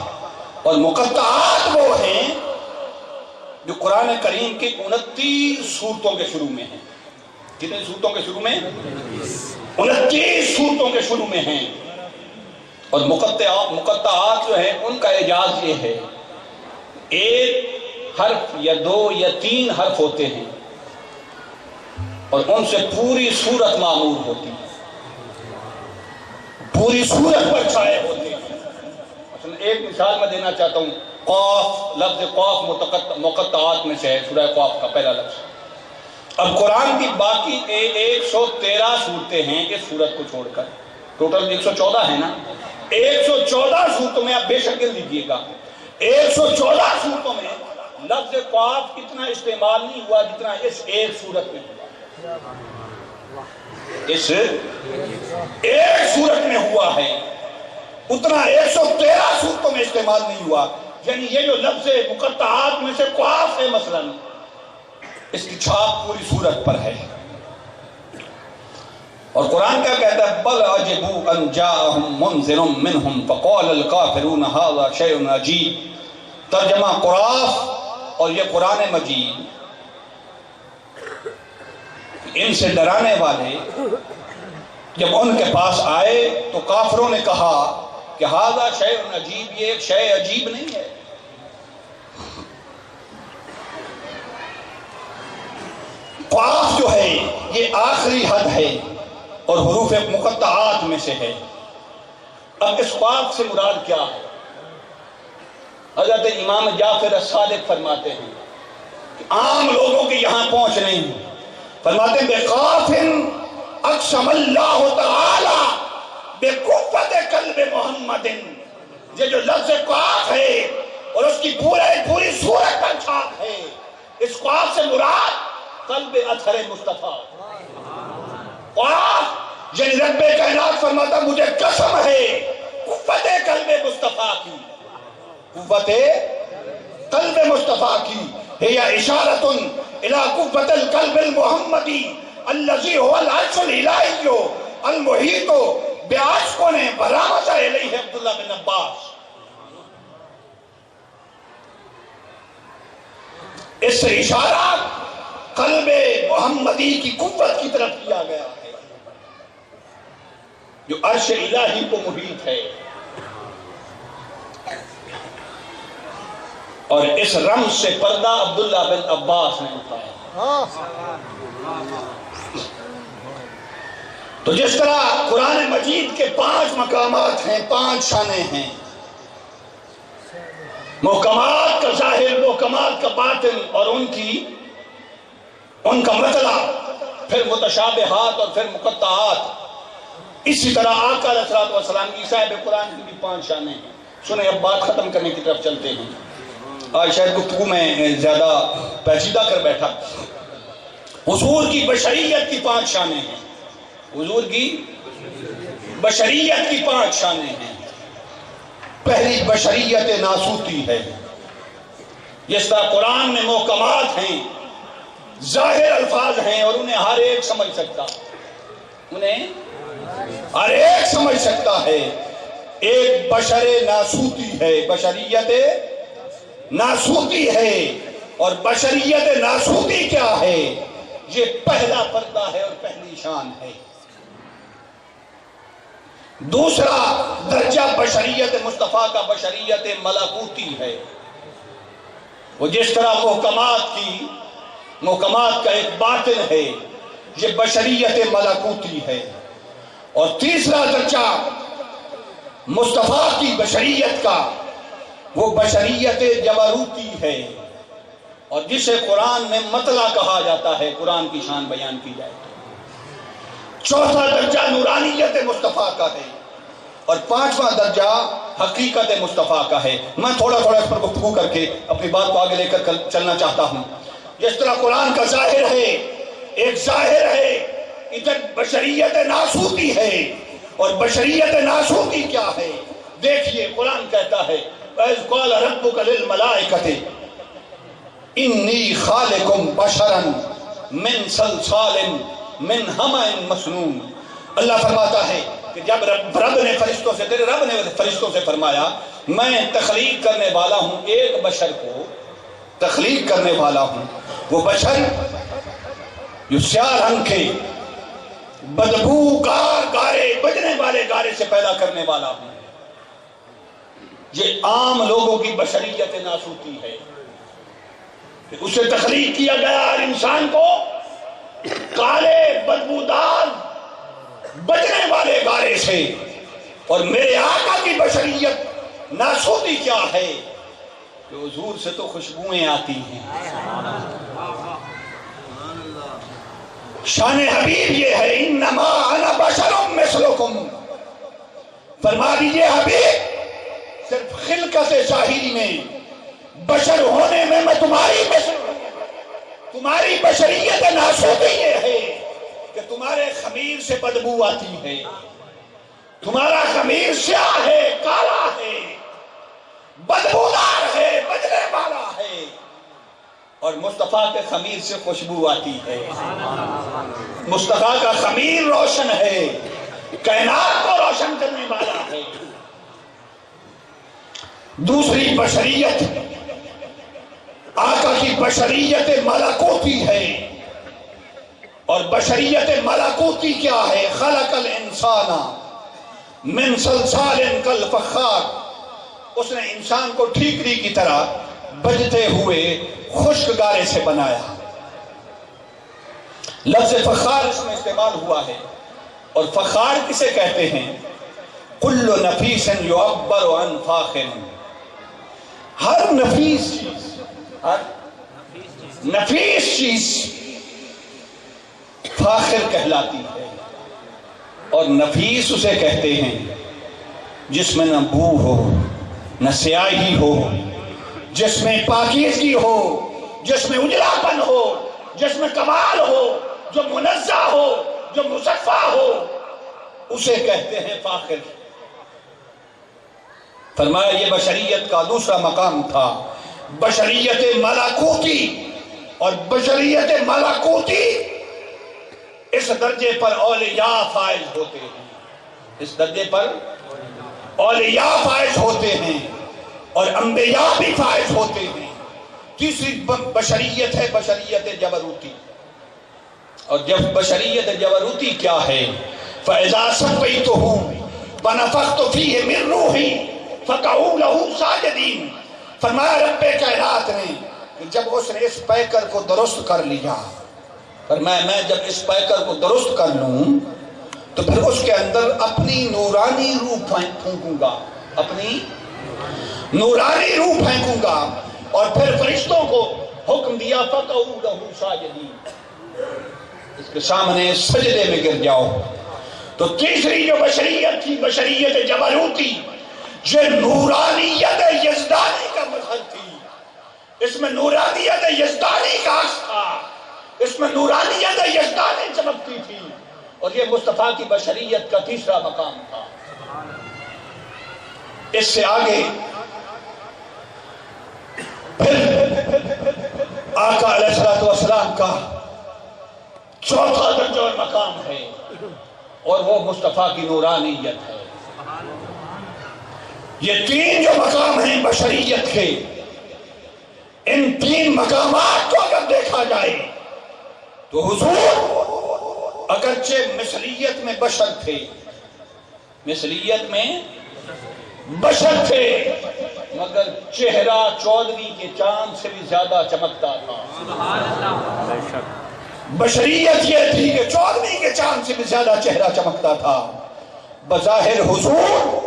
اور مقطعات وہ ہیں جو قرآن کریم کی 29 سورتوں کے شروع میں ہیں۔ کتنے سورتوں کے شروع میں؟ 29 سورتوں کے شروع میں ہیں۔ اور مقطعات جو ہیں ان کا اعجاز یہ ہے، ایک حرف یا 2 یا 3 حرف ہوتے ہیں اور ان سے پوری سورت معمور ہوتی ہے، پوری سورت پر چھائے ہوتے ہیں۔ مثلا ایک مثال میں دینا چاہتا ہوں، قاف، لفظ قاف مقطعات میں سے ہے، سورہ قاف کا پہلا لفظ۔ اب قرآن کی باقی 113 سورتیں ہیں اس سورت کو چھوڑ کر، ٹوٹل 114 ہے نا، 114 سورتوں میں آپ بے شک گر لیجیے گا، 114 سورتوں میں لفظ قاف اتنا استعمال نہیں ہوا جتنا اس ایک سورت میں ہوا، اس ایک سورت میں ہوا ہے، اتنا 113 سورتوں میں استعمال نہیں ہوا۔ یعنی یہ جو لفظ مقطعات میں سے قاف ہے مثلا، اس کی چھاپ پوری سورت پر ہے۔ اور قرآن کیا کہتا ہے؟ بل عجبوا ان جاءهم منذر منهم فقال الكافرون هذا شيء عجیب۔ ترجمہ قراف اور یہ قرآن مجید ان سے ڈرانے والے جب ان کے پاس آئے تو کافروں نے کہا کہ هذا شيء عجیب، یہ ایک شے عجیب نہیں ہے۔ قاف جو ہے یہ آخری حد ہے اور حروف مقطعات میں سے ہے۔ اب اس قاف سے مراد کیا ہے؟ حضرت امام جعفر الصادق فرماتے ہیں کہ عام لوگوں کے یہاں پہنچ نہیں، فرماتے ہیں بقاف اقسم اللہ تعالی بقوت قلب محمد۔ یہ جو لفظ قاف ہے اور اس کی پوری سورت پر چھاپ ہے، اس قاف سے مراد قلب اطہر مصطفیٰ۔ قاف یعنی رب کائنات فرماتا مجھے قسم ہے قوت قلب مصطفیٰ کی، قوت قلب مصطفیٰ کی، ہے اشارۃ الی قوت القلب المحمدی الذی هو العرش الالہی المحیط بعاشقن برمز الیہ عبداللہ بن عباس۔ اس سے اشارہ قلب محمدی کی قوت کی طرف کیا گیا ہے جو عرش الہی کو محیط ہے۔ اور اس رمز سے پردہ عبداللہ بن عباس نے اٹھایا۔ تو جس طرح قرآن مجید کے 5 مقامات ہیں، 5 شانیں ہیں، محکمات کا ظاہر، محکمات کا باطن، اور ان کا مطلب، پھر متشابہات اور پھر مقطعات، اسی طرح آقا علیہ الصلوۃ والسلام کی صاحب قرآن کی بھی 5 شانیں ہیں۔ سنیں اب بات ختم کرنے کی طرف چلتے ہیں۔ آج شاید گفتگو میں زیادہ پیچیدہ کر بیٹھا۔ حضور کی بشریت کی 5 شانیں ہیں، حضور کی بشریت کی 5 شانیں ہیں۔ پہلی بشریت ناسوتی ہے، جس طرح قرآن میں محکمات ہیں، ظاہر الفاظ ہیں اور انہیں ہر ایک سمجھ سکتا، ہے۔ ایک بشر ناسوتی ہے، بشریت ناسوتی ہے۔ اور بشریت ناسوتی کیا ہے؟ یہ پہلا پردہ ہے اور پہلی شان ہے۔ دوسرا درجہ بشریت مصطفیٰ کا بشریت ملکوتی ہے، وہ جس طرح محکمات کا ایک باطن ہے، یہ بشریت ملکوتی ہے۔ اور تیسرا درجہ مصطفیٰ کی بشریت کا، وہ بشریت جبروتی ہے، اور جسے قرآن میں مطلع کہا جاتا ہے، قرآن کی شان بیان کی جائے۔ چوتھا درجہ نورانیت مصطفیٰ کا ہے، اور 5واں درجہ حقیقت مصطفیٰ کا ہے۔ میں تھوڑا اس پر گفتگو کر کے اپنی بات کو آگے لے کر چلنا چاہتا ہوں۔ جس طرح قرآن کا ظاہر ہے، ایک ظاہر ہے، ادھر بشریت ناسوتی ہے، اور بشریت ناسوتی کیا ہے؟ دیکھیے قرآن کہتا ہے وَإِذْ قَالَ رَبُّكَ لِلْمَلَائِكَةِ إِنِّي خَالِقٌ بَشَرًا مِنْ صَلْصَالٍ مِنْ حَمَإٍ مَسْنُونٍ۔ اللہ فرماتا ہے کہ جب رب نے تیرے رب نے فرشتوں سے فرمایا میں تخلیق کرنے والا ہوں، ایک بشر کو تخلیق کرنے والا ہوں، وہ بشر جو سیاہ رنگ کے بدبوکار گارے، بجنے والے گارے سے پیدا کرنے والا ہوں۔ یہ عام لوگوں کی بشریت ناسوتی ہے کہ اسے تخلیق کیا گیا اور انسان کو کالے بدبودار بجنے والے گارے سے۔ اور میرے آقا کی بشریت ناسوتی کیا ہے کہ حضور سے تو خوشبوئیں آتی ہیں۔ شان حبیب یہ ہے انما انا بشر مثلکم، فرما دیجئے حبیب صرف خلقت ظاہری میں، بشر ہونے میں میں تمہاری بشریت ناسوتی یہ ہے کہ تمہارے خمیر سے بدبو آتی ہے، تمہارا خمیر سیاہ ہے، کالا ہے، بدبودار ہے، بجنے والا ہے، اور مصطفیٰ کے خمیر سے خوشبو آتی ہے۔ مصطفیٰ کا خمیر روشن ہے، کائنات کو روشن کرنے والا ہے۔ دوسری بشریت آقا کی بشریت ملکوتی ہے، اور بشریت ملکوتی کیا ہے؟ خلق الانسان من صلصال کالفخار، اس نے انسان کو ٹھیکری کی طرح بجتے ہوئے خشک گارے سے بنایا۔ لفظ فخار اس میں استعمال ہوا ہے، اور فخار کسے کہتے ہیں؟ کل نفیس یعبر عن فاخر، ہر نفیس چیز فاخر کہلاتی ہے، اور نفیس اسے کہتے ہیں جس میں نہ بو ہو، نہ سیاہی ہو، جس میں پاکیزگی ہو، جس میں اجلاپن ہو، جس میں کمال ہو، جو منزہ ہو، جو مصفہ ہو، اسے کہتے ہیں فاخر۔ فرمایا یہ بشریت کا دوسرا مقام تھا، بشریت ملکوتی۔ اور بشریت ملکوتی اس درجے پر اولیاء فائز ہوتے ہیں، اس درجے پر اولیاء فائز ہوتے ہیں اور انبیاء بھی فائز ہوتے ہیں۔ تیسری بشریت ہے بشریت جبروتی، اور جب بشریت جبروتی کیا ہے؟ فَإِذَا سَوَّيْتُهُ وَنَفَخْتُ فِيهِ مِن رُّوحِي فَقَعُوا لَهُ سَاجِدِينَ۔ فرمایا رب کائنات نے کہ جب اس نے اس پیکر کو درست کر لیا، فرمایا میں جب اس پیکر کو درست کر لوں تو پھر اس کے اندر اپنی نورانی روح پھونکوں گا، اپنی نورانی روح پھینکوں گا، اور پھر فرشتوں کو حکم دیا فَقَعُوا لَهُ سَاجِدِينَ، اس کے سامنے سجدے میں گر جاؤ۔ تو تیسری جو بشریت تھی، بشریت جبروتی، یہ نورانیت یزدانی کا مظہر تھی، اس میں نورانیت یزدانی کا عکس تھا، اس میں نورانیت یزدانی چمکتی تھی، اور یہ مصطفیٰ کی بشریت کا تیسرا مقام تھا۔ اس سے آگے پھر آقا علیہ السلام کا چوتھا درجہ اور مقام ہے، اور وہ مصطفیٰ کی نورانیت ہے۔ یہ تین جو مقام ہیں بشریت کے، ان تین مقامات کو اگر دیکھا جائے تو حضور اگرچہ مثلیت میں بشر تھے، مثلیت میں بشر تھے، مگر چہرہ چودھویں کے چاند سے بھی زیادہ چمکتا تھا۔ بشریت یہ تھی کہ چودھویں کے چاند سے بھی زیادہ چہرہ چمکتا تھا۔ بظاہر حضور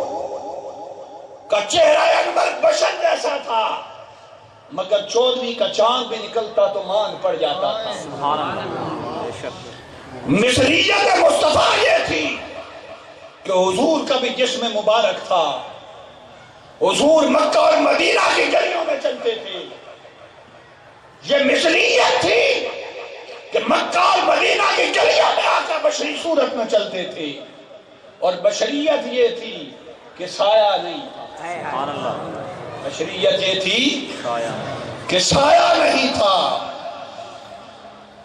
کا چہرہ انور بشر جیسا تھا، مگر چودھویں کا چاند بھی نکلتا تو مان پڑ جاتا تھا۔ مثلیت مصطفیٰ یہ تھی کہ حضور کا بھی جسم مبارک تھا، حضور مکہ اور مدینہ کی گلیوں میں چلتے تھے۔ یہ مثلیت تھی کہ مکہ اور مدینہ کی گلیوں میں آقا بشری صورت میں چلتے تھے، اور بشریت یہ تھی کہ سایہ نہیں تھا۔ بشریت یہ تھی کہ سایہ نہیں تھا۔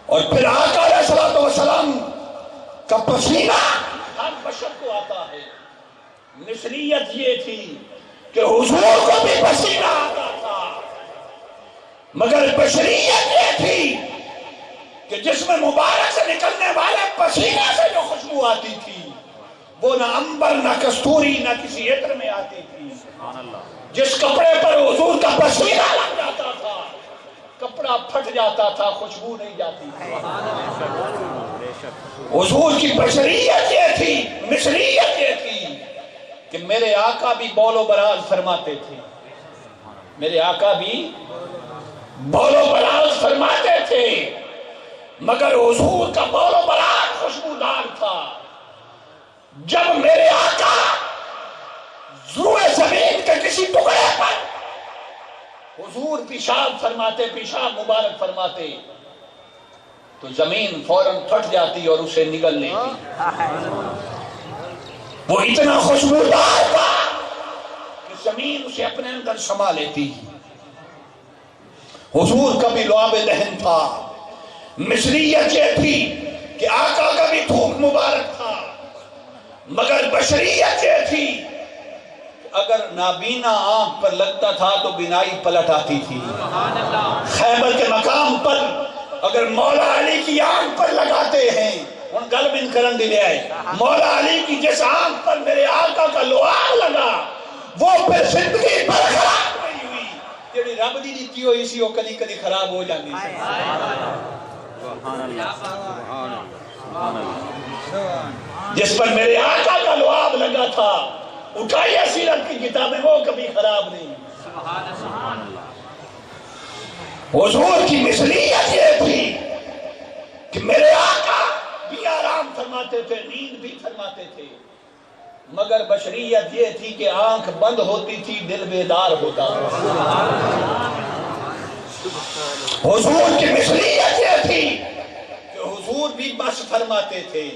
اور پھر آقا علیہ السلام کا پسینہ ہر بشر کو آتا ہے۔ مثلیت یہ تھی کہ حضور کو بھی پسینہ آتا تھا، مگر بشریت یہ تھی کہ جسم مبارک سے نکلنے والے پسینے سے جو خوشبو آتی تھی وہ نہ عنبر نہ کستوری نہ کسی عطر میں آتی تھی۔ جس کپڑے پر حضور کا پسینہ لگ جاتا تھا کپڑا پھٹ جاتا تھا، خوشبو نہیں جاتی تھی۔ حضور کی بشریت یہ تھی، مثلیت یہ تھی کہ میرے آقا بھی بول و براز فرماتے تھے، میرے آقا بھی بول و براز فرماتے تھے، مگر حضور کا بول و براز خوشبودار تھا۔ جب میرے آقا روئے زمین کے کسی ٹکڑے پر حضور پیشاب فرماتے، پیشاب مبارک فرماتے، تو زمین فوراً پھٹ جاتی اور اسے نگل لیتی۔ وہ اتنا خوشبودار تھا کہ زمین اسے اپنے اندر سما لیتی۔ حضور کا بھی لعاب دہن تھا۔ مثلیت یہ تھی کہ آقا کا بھی تھوک مبارک تھا، مگر بشریت یہ تھی اگر نابینا آنکھ پر لگتا تھا تو بینائی پلٹ آتی تھی۔ خیبر کے مقام پر اگر مولا علی کی آنکھ پر لگاتے ہیں، ان گل بن کرن دے آئے، مولا علی کی جس آنکھ پر میرے آقا کا لعاب لگا وہ پھر زندگی پر خراب نہیں ہوئی، جیڑی رب دی دیتی ہوئی سی وہ کدی کدی خراب ہو جاندی سی۔ جس پر میرے آقا کا لعاب لگا تھا، اٹھائیے سیرت کی کتابیں، وہ کبھی خراب نہیں۔ حضور کی مثلیت یہ تھی کہ میرے آقا بھی آرام فرماتے تھے، نیند بھی فرماتے تھے، مگر بشریت یہ تھی کہ آنکھ بند ہوتی تھی، دل بیدار ہوتا تھا۔ حضور کی مثلیت یہ تھی کہ حضور بھی بس فرماتے تھے،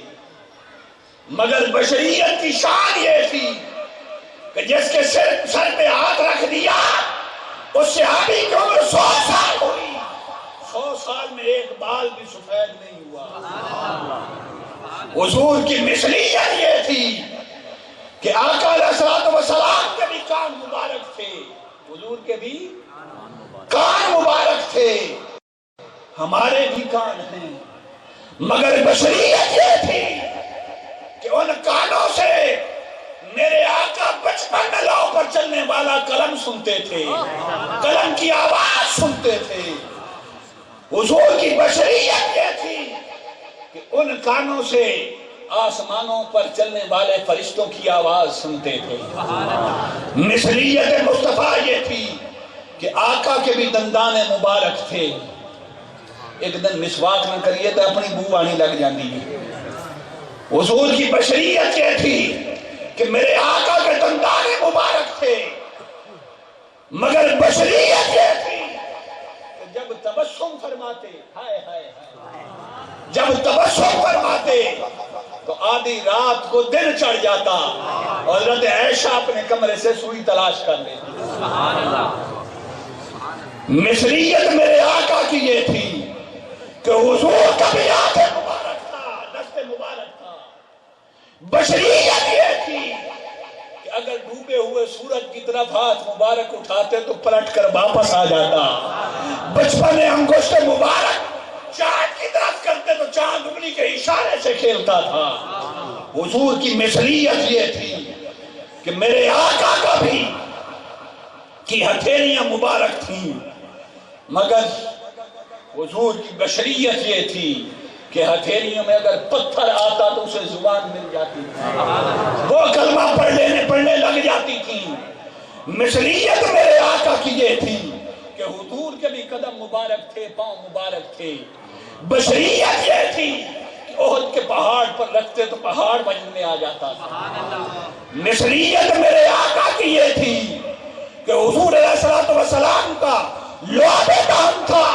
مگر بشریت کی شان یہ تھی کہ جس کے سر پہ ہاتھ رکھ دیا اس صحابی کی عمر 100 سال ہوئی، 100 سال میں ایک بال بھی سفید نہیں ہوا۔ حضور کی مثلیت یہ تھی کہ آقا علیہ السلام کے بھی کان مبارک تھے، حضور کے بھی کان مبارک تھے، ہمارے بھی کان ہیں، مگر بشریت یہ تھی کہ ان کانوں سے میرے آقا بچپن میں لو پر چل چلنے والا قلم سنتے تھے، قلم کی آواز سنتے تھے۔ حضور کی بشریت یہ تھی کہ ان کانوں سے آسمانوں پر چلنے والے فرشتوں کی آواز سنتے تھے۔ مثلیت مصطفیٰ یہ تھی کہ آقا کے بھی دندان مبارک تھے۔ ایک دن مسواک نہ کریے تو اپنی بو آنے لگ جاتی ہے۔ حضور کی بشریت یہ تھی کہ میرے آقا کے دندان مبارک تھے، مگر بشریت یہ تھی کہ جب تبسم فرماتے، ہائے ہائے ہائے، جب تبسم فرماتے تو آدھی رات کو دن چڑھ جاتا اور حضرت عائشہ اپنے کمرے سے سوئی تلاش کر لیتی۔ مثلیت میرے آقا کی یہ تھی کہ حضور کا بھی آنکھ مبارک تھا، دست مبارک تھا۔ بشریت یہ تھی کہ اگر ڈوبے ہوئے سورج کی طرف ہاتھ مبارک اٹھاتے تو پلٹ کر واپس آ جاتا۔ بچپن میں انگشت مبارک چاند کی طرف کرتے تو چاند انگلی کے اشارے سے کھیلتا تھا۔ حضور کی مثلیت یہ تھی کہ میرے آقا کا بھی کی ہتھیلیاں مبارک تھیں، مگر حضور کی بشریت یہ تھی کہ ہتھیلیوں میں اگر پتھر آتا تو اسے زبان مل جاتی تھی، وہ کلمہ پڑھنے لگ جاتی تھی۔ مثلیت میرے آقا کی یہ تھی کہ حضور کے بھی قدم مبارک تھے، پاؤں مبارک تھے۔ بشریت یہ تھی کہ احد کے پہاڑ پر رکھتے تو پہاڑ وجود میں آ جاتا تھا۔ مثلیت میرے آقا کی یہ تھی کہ حضور علیہ السلام کا لعاب دہن تھا،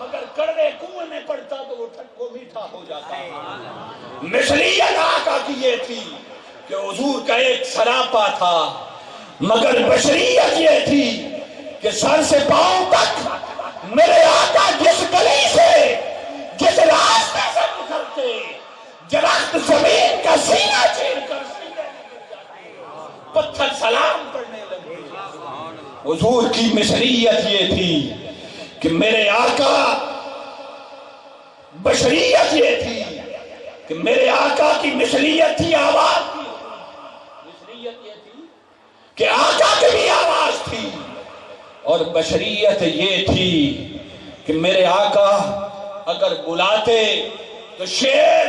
مگر کڑوے کنویں میں پڑتا تو وہ میٹھا ہو جاتا۔ مثلیت آقا کی یہ تھی کہ حضور کا ایک سراپا تھا، مگر بشریت یہ تھی کہ سر سے پاؤں تک میرے آقا جس گلی سے، جس راستے سے گزرتے، درخت زمین کا سینہ چیر کر سینے میں گر جاتے، پتھر سلام پڑھنے لگے۔ حضور کی مثلیت یہ تھی کہ میرے آقا، بشریت یہ تھی کہ میرے آقا کی مثلیت تھی آواز کی، مثلیت یہ تھی کہ آقا کی بھی آواز تھی، اور بشریت یہ تھی کہ میرے آقا اگر بلاتے تو شیر،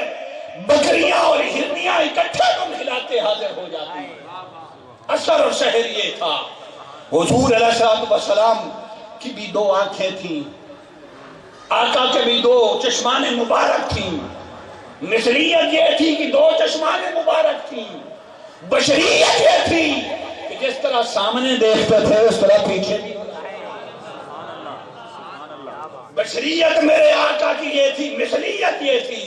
بکریاں اور ہرنیاں اکٹھے کو کھلاتے حاضر ہو جاتے۔ اثر اور شہر یہ تھا۔ حضور علیہ السلام کی بھی دو آنکھیں تھیں، آقا کے بھی دو چشمان مبارک تھیں۔ مثلیت یہ تھی کہ دو چشمان مبارک تھیں۔ بشریت یہ تھی کہ جس طرح سامنے دیکھتے تھے اس طرح پیچھے بھی۔ بشریت میرے آقا کی یہ تھی، مثلیت یہ تھی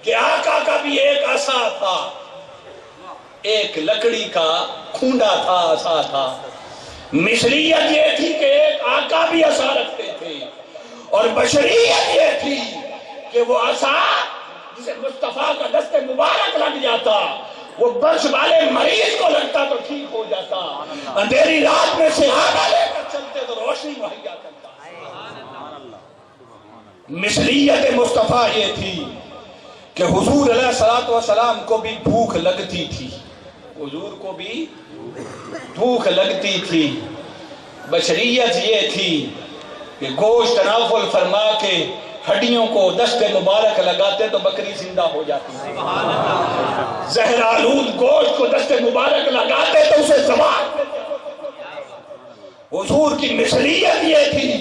کہ آقا کا بھی ایک عصا تھا، ایک لکڑی کا کھونڈا تھا، عصا تھا۔ مثلیت یہ تھی کہ ایک آقا بھی عصا رکھتے تھے، اور بشریت یہ تھی کہ وہ عصا جسے مصطفیٰ کا دست مبارک لگ جاتا، وہ برش والے مریض کو لگتا تو ٹھیک ہو جاتا، اندھیری رات میں صحابہ لے کر چلتے تو روشنی مہیا کرتا۔ مثلیت مصطفیٰ یہ تھی کہ حضور علیہ السلام کو بھی بھوک لگتی تھی، حضور کو بھی بھوک لگتی تھی۔ بشریت یہ تھی کہ گوشت تناول فرما کے ہڈیوں کو دست مبارک لگاتے تو بکری زندہ ہو جاتی، زہر آلود گوشت کو دست مبارک لگاتے تو اسے زبان پہ۔ حضور کی مثلیت یہ تھی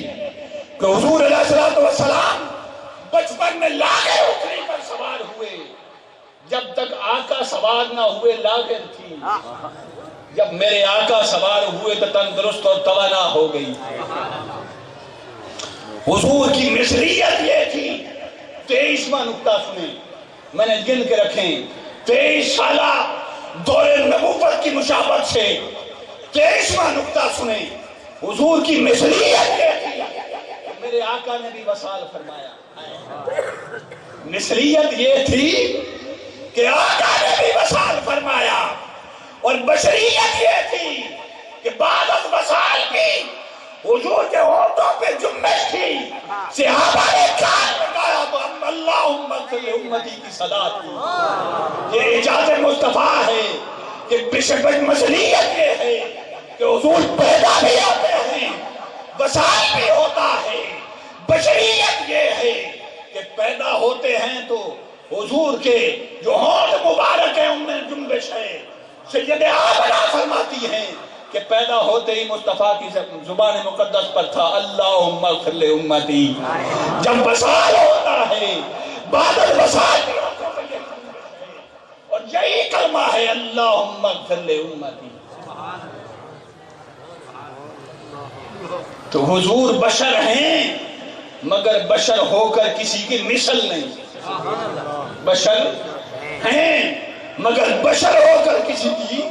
کہ حضور علیہ السلام بچپن میں لاغر اٹھنے پر سوار ہوئے، جب تک آقا سوار نہ ہوئے لاغر تھی، جب میرے آقا سوار ہوئے تو تندرست اور توانا ہو گئی۔ حضور کی مثلیت یہ تھی۔ 23واں نکتہ سنیں، میں نے گن کے رکھیں، 23 سالہ دور نبوت کی مشابہت سے 23واں نکتہ سنیں۔ حضور کی مثلیت یہ تھی، میرے آقا نے بھی وصال فرمایا۔ مثلیت یہ تھی کہ آقا نے بھی وصال فرمایا، اور بشریت یہ تھی کہ بعد از وصال بھی حضور کے ہونٹوں پہ جنبش تھی، صحابہ نے کان لگایا تو اللہم اغفر لامتی کی صدا تھی۔ یہ اجازت مصطفیٰ ہے کہ مثلیت یہ ہے کہ حضور پیدا بھی ہوتے ہیں، وصال بھی ہوتا ہے۔ بشریت یہ ہے کہ پیدا ہوتے ہیں تو حضور کے جو ہونٹ مبارک ہیں ان میں جنبش ہے۔ سید آمنہ فرماتی ہیں کہ پیدا ہوتے ہی مصطفیٰ کی زبان مقدس پر تھا اللہم اغفر لامتی۔ جب وصال ہوتا ہے بعد الوصال بھی ہوتا ہے اور یہی کلمہ ہے اللہم اغفر لامتی۔ تو حضور بشر ہیں مگر بشر ہو کر کسی کی مثل نہیں، بشر ہیں مگر بشر ہو کر کسی کی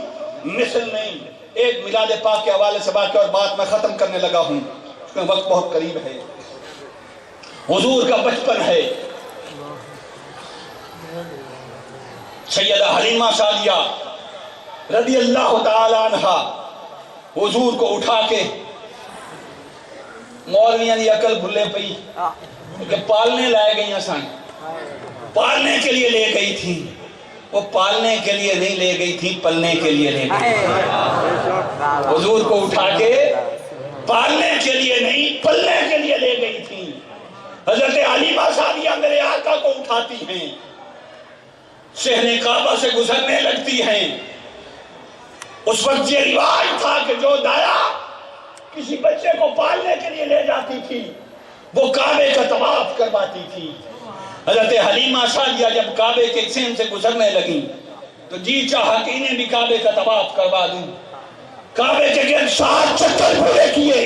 مثل نہیں۔ ایک میلاد پاک کے حوالے سے باقی اور بات میں ختم کرنے لگا ہوں کیونکہ وقت بہت قریب ہے۔ حضور کا بچپن ہے، سیدہ حلیمہ سعدیہ رضی اللہ تعالی عنہا حضور کو اٹھا کے مولویاں دی عقل بھلے پئی کہ پالنے لائے گئی سن، پالنے کے لیے لے گئی تھی، وہ پالنے کے لیے نہیں لے گئی تھی، پلنے کے لیے لے گئی تھی۔ حضور کو اٹھا کے پالنے کے لیے نہیں پلنے کے لیے لے گئی تھی۔ حضرت حلیمہ سعدیہ میرے آقا کو اٹھاتی ہیں، صحن کعبہ سے گزرنے لگتی ہیں۔ اس وقت یہ رواج تھا کہ جو دایا کسی بچے کو پالنے کے لیے لے جاتی تھی وہ کعبے کا طواف کرواتی تھی۔ حضرت حلیمہ سعدیہ جب کعبے کے سین سے گزرنے لگی تو جی چاہا کہ انہیں بھی کعبے کا طواف کروا دوں۔ کعبے کے گرد 7 چکر پورے کیے،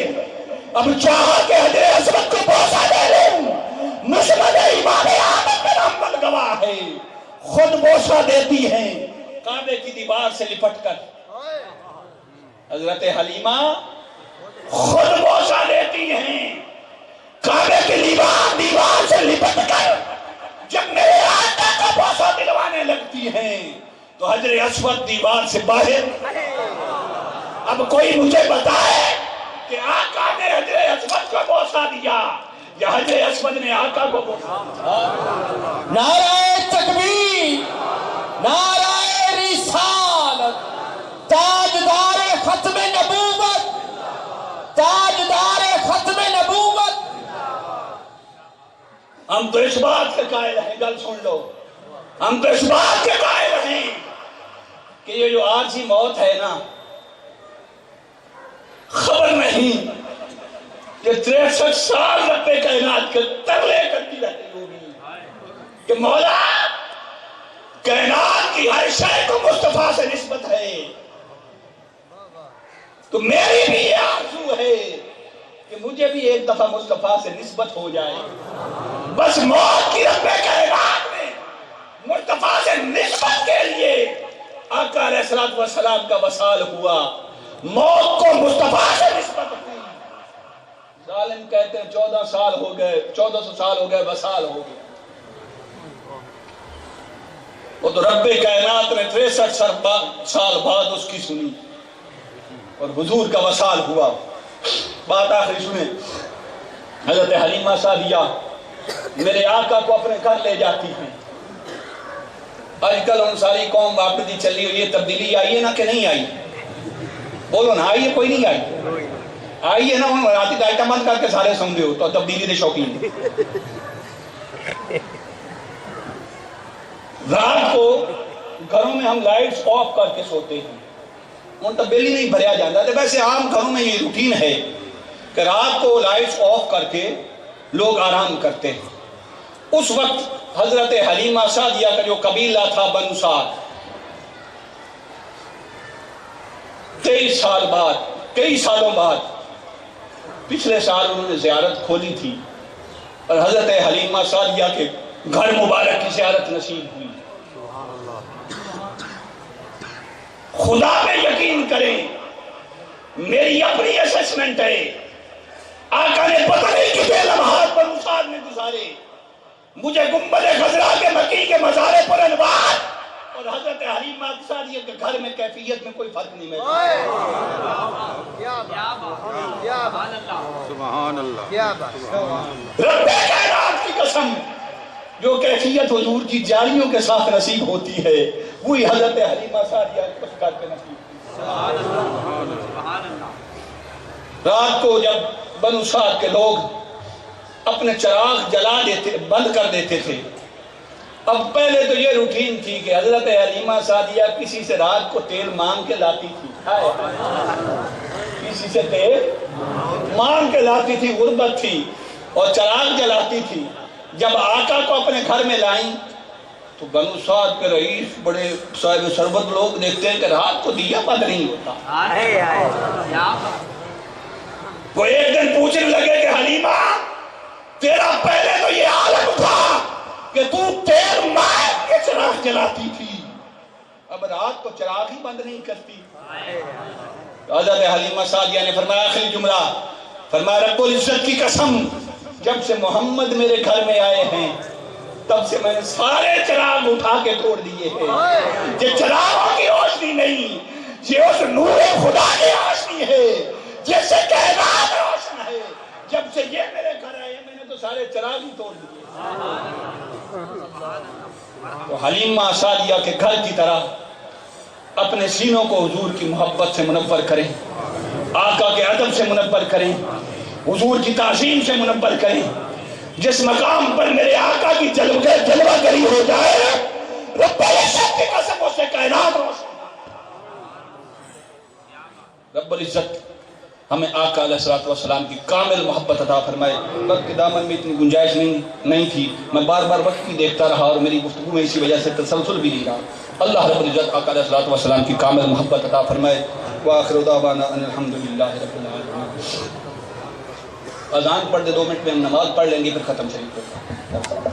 اب چاہا کہ حجر اسود کو بوسہ دے لوں۔ مسند امام احمد بن حنبل گواہ ہے، خود بوسہ دیتی ہیں کعبے کی دیوار سے لپٹ کر۔ حضرت حلیمہ خود بوسہ دیتی ہیں کعبے کی دیوار سے لپٹ کر۔ جب میرے آقا کا بوسہ دلوانے لگتی ہیں تو حجر اسود دیوار سے باہر۔ اب کوئی مجھے بتائے کہ آقا نے حجر اسود کو بوسہ دیا یا حجر اسود نے آقا کو بوسہ دیا؟ نعرہ تکبیر، نعرہ رسالت، تاجدار ختم نبوت، تاجدار ختم نبوت۔ ہم تو اس بات کے قائل ہیں، گل سن لو، ہم تو اس بات کے قائل ہیں کہ یہ جو عارضی موت ہے نا، خبر نہیں کہ 63 سال رب کائنات کے ترلے کرتی رہتی ہوگی کہ مولا کائنات کی ہر شے کو مصطفیٰ سے نسبت ہے، تو میری بھی یہ آرزو ہے کہ مجھے بھی ایک دفعہ مصطفیٰ سے نسبت ہو جائے۔ بس موت کی رب کائنات میں مصطفیٰ سے نسبت کے لیے آقا علیہ السلام کا وصال ہوا، موت کو مصطفیٰ سے نسبت ہوئی۔ ظالم کہتے ہیں 14 سال ہو گئے، 1400 سال ہو گئے، وصال ہو گئے۔ وہ تو رب کائنات نے 63 سال بعد اس کی سنی اور حضور کا وصال ہوا۔ بات آخری سنیں، حضرت حلیمہ سعدیہ میرے آقا کو اپنے گھر لے جاتی ہیں۔ آج کل ان ساری قوم واپسی چلی ہوئی ہے، تبدیلی آئی ہے نا کہ نہیں آئی؟ بولو نا، آئی ہے کوئی نہیں آئی؟ آئی ہے نا، ہوں راتی لائٹاں بند کر کے سارے سن دے ہو تو تبدیلی دے شوقین۔ رات کو گھروں میں ہم لائٹس آف کر کے سوتے ہیں، ان تک بل ہی نہیں بھریا جاتا ہے۔ ویسے عام گھروں میں یہ روٹین ہے کہ رات کو لائٹس آف کر کے لوگ آرام کرتے ہیں۔ اس وقت حضرت حلیمہ سعدیہ کا جو قبیلہ تھا بنو سعد، 23 سال بعد، کئی سالوں بعد، پچھلے سال انہوں نے زیارت کھولی تھی اور حضرت حلیمہ سعدیہ کے گھر مبارک کی زیارت نصیب ہوئی۔ خدا پہ یقین کریں، میری اپنی اسسمنٹ ہے، آقا نے پتہ نہیں کتنے لمحات بنو سعد میں گزارے۔ مجھے گنبد خضرا کے مکی کے مزار پر انوار اور حضرت حلیمہ سعدیہ کے گھر میں کیفیت میں کوئی فرق نہیں محسوس۔ سبحان اللہ، رب کائنات کی قسم، جو کیفیت حضور کی جاریوں کے ساتھ نصیب ہوتی ہے وہی حضرت حلیمہ سعدیہ کو اس گھر پہ نصیب ہوتی ہے۔ رات کو جب بنو سعد کے لوگ اپنے چراغ جلا دیتے بند کر دیتے تھے، اب پہلے تو یہ روٹین تھی کہ حضرت حلیمہ سعدیہ کسی سے رات کو تیل مانگ کے لاتی تھی، کسی سے تیل مانگ کے لاتی تھی، غربت تھی، اور چراغ جلاتی تھی۔ جب آقا کو اپنے گھر میں لائیں تو بنو سعد کے رئیس بڑے صاحب شربت لوگ دیکھتے ہیں کہ رات کو دیا بند نہیں ہوتا۔ وہ ایک دن پوچھنے لگے کہ حلیمہ تیرا پہلے تو یہ عالم تھا کہ تو تیل مانگ کے چراغ جلاتی تھی، اب رات کو چراغ ہی بند نہیں کرتی۔ حضرت حلیمہ سعدیہ نے فرمایا آخری جملہ، فرمایا رب العزت کی قسم جب سے محمد میرے گھر میں آئے ہیں تب سے میں نے سارے چراغ اٹھا کے توڑ دیے ہیں، یہ چراغوں کی روشنی نہیں، یہ اس نور خدا کی روشنی ہے جس سے کائنات روشن ہے۔ جب سے یہ میرے گھر آئے میں نے تو سارے چراغ ہی توڑ دیے۔ تو حلیمہ سعدیہ کے گھر کی طرح اپنے سینوں کو حضور کی محبت سے منور کریں، آقا کے ادب سے منور کریں، حضور کی تعظیم سے منور کریں۔ جس مقام پر میرے آقا کی جلوہ گری ہو جائے رب العزت کی قسم اس سے کائنات روشن۔ رب العزت ہمیں آقا علیہ الصلوۃ والسلام کی کامل محبت عطا فرمائے۔ وقت کے دامن میں اتنی گنجائش نہیں تھی، میں بار بار وقت بھی دیکھتا رہا اور میری گفتگو میں اسی وجہ سے تسلسل بھی نہیں رہا۔ اللہ رب العزت آقا علیہ الصلوۃ والسلام کی کامل محبت عطا فرمائے۔ وآخر دعوانا ان الحمدللہ رب العالمین۔ اذان پڑھ دے 2 منٹ میں ہم نماز پڑھ لیں گے پھر ختم شریف ہوگا۔